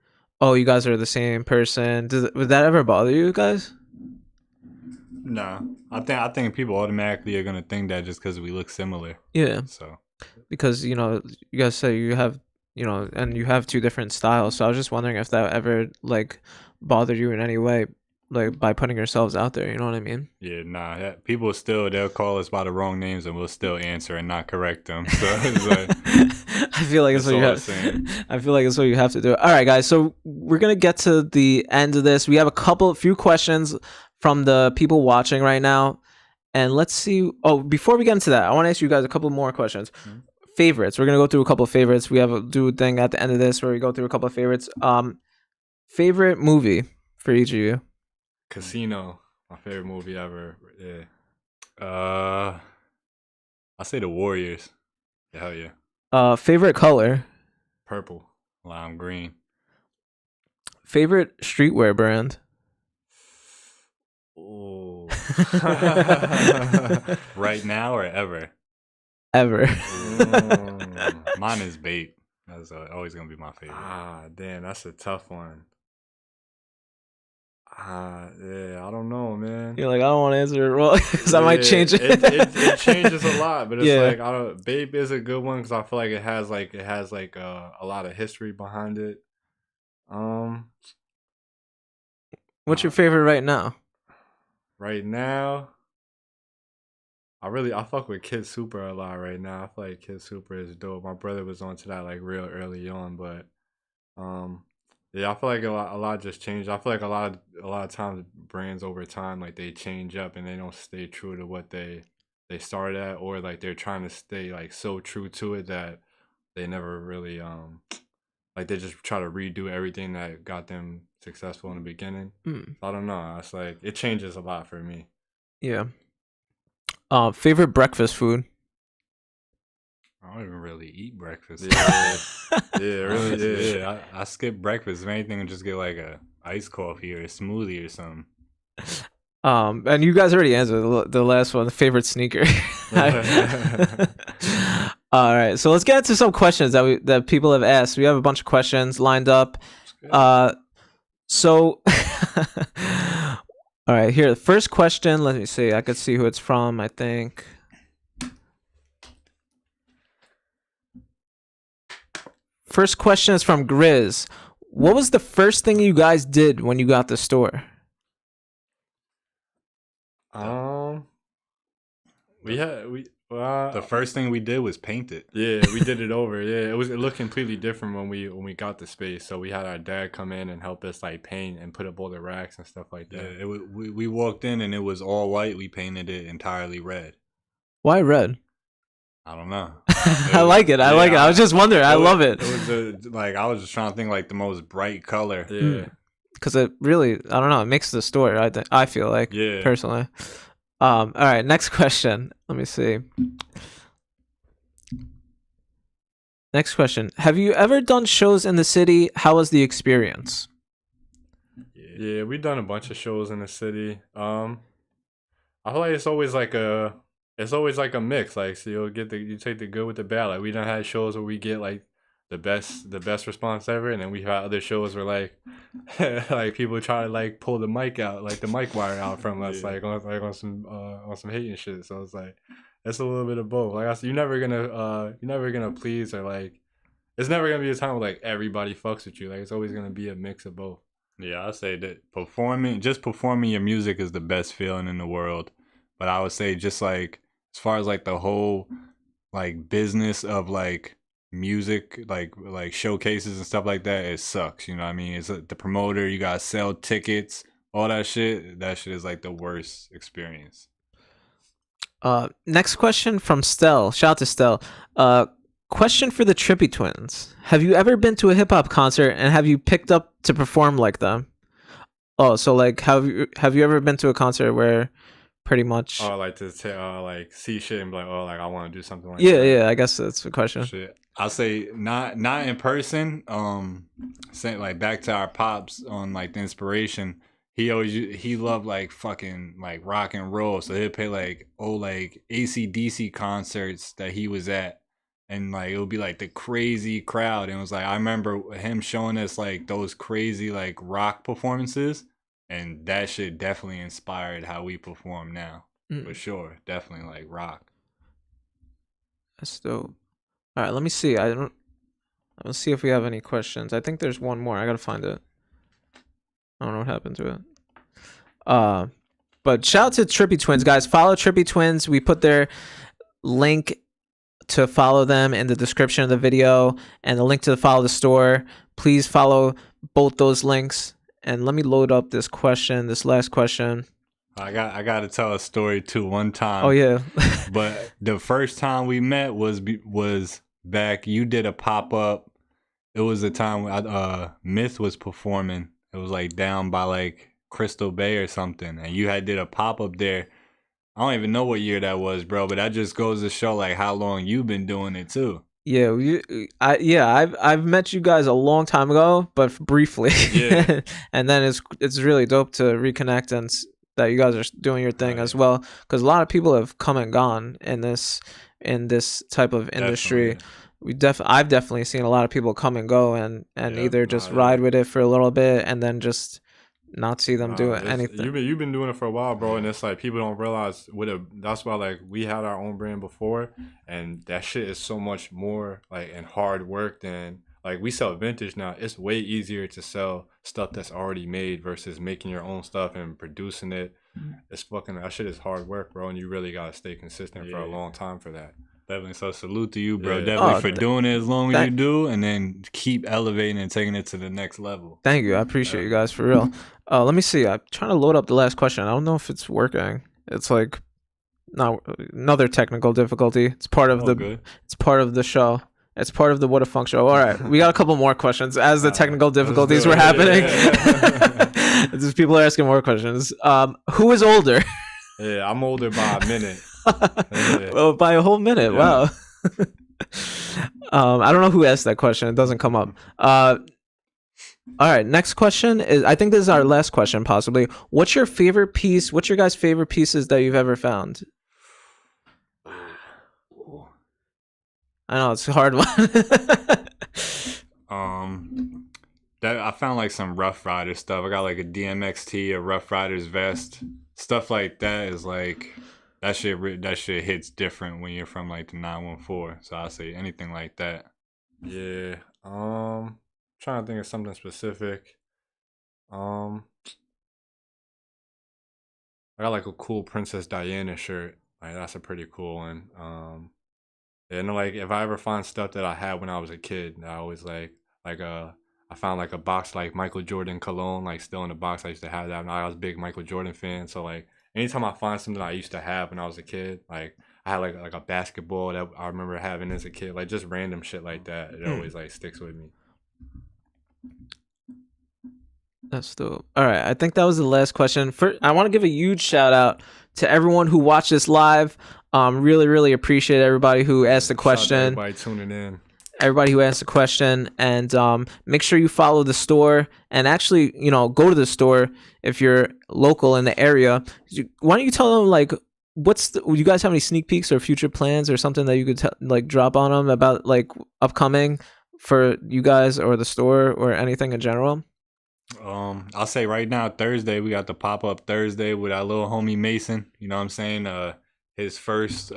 oh, you guys are the same person. Would that ever bother you guys? Nah, I think people automatically are gonna think that just because we look similar. Yeah, So because you guys say you have and you have two different styles, so I was just wondering if that ever like bothered you in any way, like by putting yourselves out there, you know what I mean? yeah, nah. People they'll call us by the wrong names and we'll still answer and not correct them. So it's like, I feel like it's what you all the have. same. I feel like it's what you have to do. All right, guys. So we're gonna get to the end of this. We have a few questions from the people watching right now, and let's see. Oh, before we get into that, I want to ask you guys a couple more questions. Favorites. We're gonna go through a couple of favorites. We have a thing at the end of this where we go through a couple of favorites. Favorite movie for each of you? Casino, my favorite movie ever. Yeah. I say the Warriors. Hell yeah. Favorite color? Purple. Lime green. Favorite streetwear brand? Oh. Right now or ever? Ever. Mine is Bape. That's always gonna be my favorite. Ah, damn, that's a tough one. Yeah, I don't know, man. You're like, I don't want to answer it wrong because I might change it. It changes a lot, but it's Yeah. like I don't. Babe is a good one because I feel like it has a lot of history behind it. What's your favorite right now? Right now, I fuck with Kid Super a lot right now. I feel like Kid Super is dope. My brother was onto that like real early on, but Yeah, I feel like a lot just changed. I feel like a lot of times brands over time like they change up and they don't stay true to what they started at, or like they're trying to stay like so true to it that they never really like they just try to redo everything that got them successful in the beginning. Mm, I don't know. It's like it changes a lot for me. yeah. Favorite breakfast food? I don't even really eat breakfast. Yeah, yeah, really, Honestly, yeah. I skip breakfast. If anything, I just get like a iced coffee or a smoothie or something. And you guys already answered the last one. Favorite sneaker. All right, so let's get into some questions that people have asked. We have a bunch of questions lined up. So, all right, here the first question. Let me see. I could see who it's from. I think. First question is from Grizz. What was the first thing you guys did when you got the store? The first thing we did was paint it. Yeah, we did it over. Yeah, it looked completely different when we got the space. So we had our dad come in and help us like paint and put up all the racks and stuff like that. Yeah, we walked in and it was all white. We painted it entirely red. Why red? I don't know. I like it. I like it. I was just wondering. I love it. It was like I was just trying to think like the most bright color. Yeah. Because it really, I don't know, it makes the story. I feel like, personally. All right, next question. Let me see. Next question. Have you ever done shows in the city? How was the experience? Yeah, we've done a bunch of shows in the city. I feel like it's always like a mix. Like, so you take the good with the bad. Like, we done had shows where we get like the best response ever, and then we had other shows where like like people try to like pull the mic out, like the mic wire out from us, like on some hating shit. So it's like it's a little bit of both. Like I said, you're never gonna please, or like it's never gonna be a time where like everybody fucks with you. Like it's always gonna be a mix of both. Yeah, I say that performing your music is the best feeling in the world. But I would say just like as far as like the whole like business of like music, like showcases and stuff like that, it sucks. You know what I mean? It's the promoter, you gotta sell tickets, all that shit. That shit is like the worst experience. Next question from Stell. Shout out to Stell. Question for the Trippy twins. Have you ever been to a hip hop concert and have you picked up to perform like them? Oh, so like have you ever been to a concert where pretty much like to like see shit and be like, oh, like I want to do something like that. Yeah, I guess that's the question. Shit. I'll say not in person. Saying like back to our pops on like the inspiration. He loved like fucking like rock and roll, so he'd play like old like AC/DC concerts that he was at, and like it would be like the crazy crowd. And it was like I remember him showing us like those crazy like rock performances, and that shit definitely inspired how we perform now. For sure, definitely like rock. That's dope. All right, let me see. Let's see if we have any questions. I think there's one more. I gotta find it. I don't know what happened to it. But shout out to Trippy Twins, guys. Follow Trippy Twins. We put their link to follow them in the description of the video and the link to follow the store. Please follow both those links. And let me load up this last question. I got to tell a story too. One time. Oh yeah. But the first time we met was back. You did a pop up. It was the time Myth was performing. It was like down by like Crystal Bay or something, and you did a pop up there. I don't even know what year that was, bro, but that just goes to show like how long you've been doing it too. Yeah, I've met you guys a long time ago, but briefly. Yeah. And then it's really dope to reconnect and that you guys are doing your thing as well, because a lot of people have come and gone in this type of industry. Definitely. I've definitely seen a lot of people come and go and either just ride with it for a little bit and then just not see them do anything. You've been doing it for a while, bro, and it's like people don't realize that's why like we had our own brand before, and that shit is so much more like and hard work than like we sell vintage now. It's way easier to sell stuff that's already made versus making your own stuff and producing it. It's fucking that shit is hard work, bro, and you really gotta stay consistent for a long time for that. Definitely. So salute to you, bro. Yeah. Definitely Oh, for doing it as long as you thank- do, and then keep elevating and taking it to the next level. Thank you. I appreciate you guys for real. Let me see. I'm trying to load up the last question. I don't know if it's working. It's like not another technical difficulty. It's part of the Good. it's part of the show. It's part of the WHADAFUNK show. All right, we got a couple more questions as the technical difficulties were happening. Just people are asking more questions. Who is older? Yeah, I'm older by a minute. Oh, by a whole minute. Yeah. Wow. I don't know who asked that question. It doesn't come up. All right. Next question is, I think this is our last question, possibly. What's your favorite piece? What's your guys' favorite pieces that you've ever found? I know it's a hard one. That I found like some Rough Rider stuff. I got like a DMXT, a Rough Rider's vest, stuff like that. Is like that shit hits different when you're from like the 914. So I say anything like that. Yeah. Trying to think of something specific. I got like a cool Princess Diana shirt. Like that's a pretty cool one. And like if I ever find stuff that I had when I was a kid, I always I found like a box like Michael Jordan cologne, like still in the box. I used to have that. And I was a big Michael Jordan fan, so like anytime I find something I used to have when I was a kid, like I had like a basketball that I remember having as a kid, like just random shit like that. It always like sticks with me. That's dope. All right, I think that was the last question. I want to give a huge shout out to everyone who watched this live. Really, really appreciate everybody who asked the question. Everybody tuning in. Everybody who asked the question, and make sure you follow the store, and actually, go to the store if you're local in the area. Why don't you tell them like you guys have any sneak peeks or future plans or something that you could like drop on them about like upcoming for you guys or the store or anything in general? I'll say right now, Thursday, we got the pop-up Thursday with our little homie Mason. You know what I'm saying? His first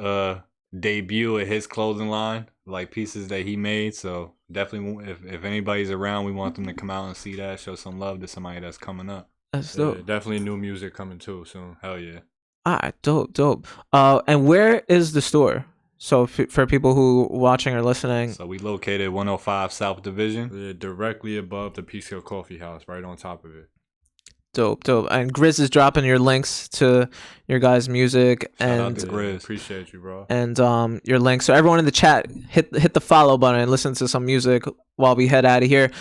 debut at his clothing line, like pieces that he made. So definitely, if anybody's around, we want them to come out and see that, show some love to somebody that's coming up. That's dope. Yeah, definitely new music coming too soon. Hell yeah. All right, dope. And where is the store? So for people who watching or listening. So we located 105 South Division. Yeah, directly above the Peace Hill Coffee House, right on top of it. Dope. And Grizz is dropping your links to your guys' music. Shout out and to Grizz. Appreciate you, bro. And your links. So everyone in the chat, hit the follow button and listen to some music while we head out of here.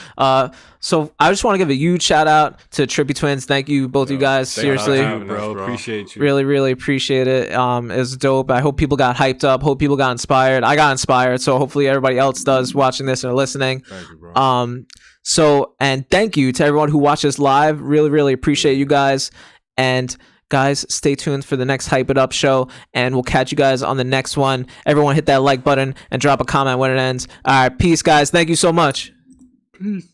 So I just want to give a huge shout out to Trippy Twins. Thank you, both you guys. Seriously, Bro, appreciate you. really, really appreciate it. It's dope. I hope people got hyped up. Hope people got inspired. I got inspired. So hopefully everybody else does watching this and listening. Thank you, bro. And thank you to everyone who watched this live. Really, really appreciate you guys. And guys, stay tuned for the next Hype It Up show, and we'll catch you guys on the next one. Everyone hit that like button and drop a comment when it ends. All right, peace, guys. Thank you so much. Peace.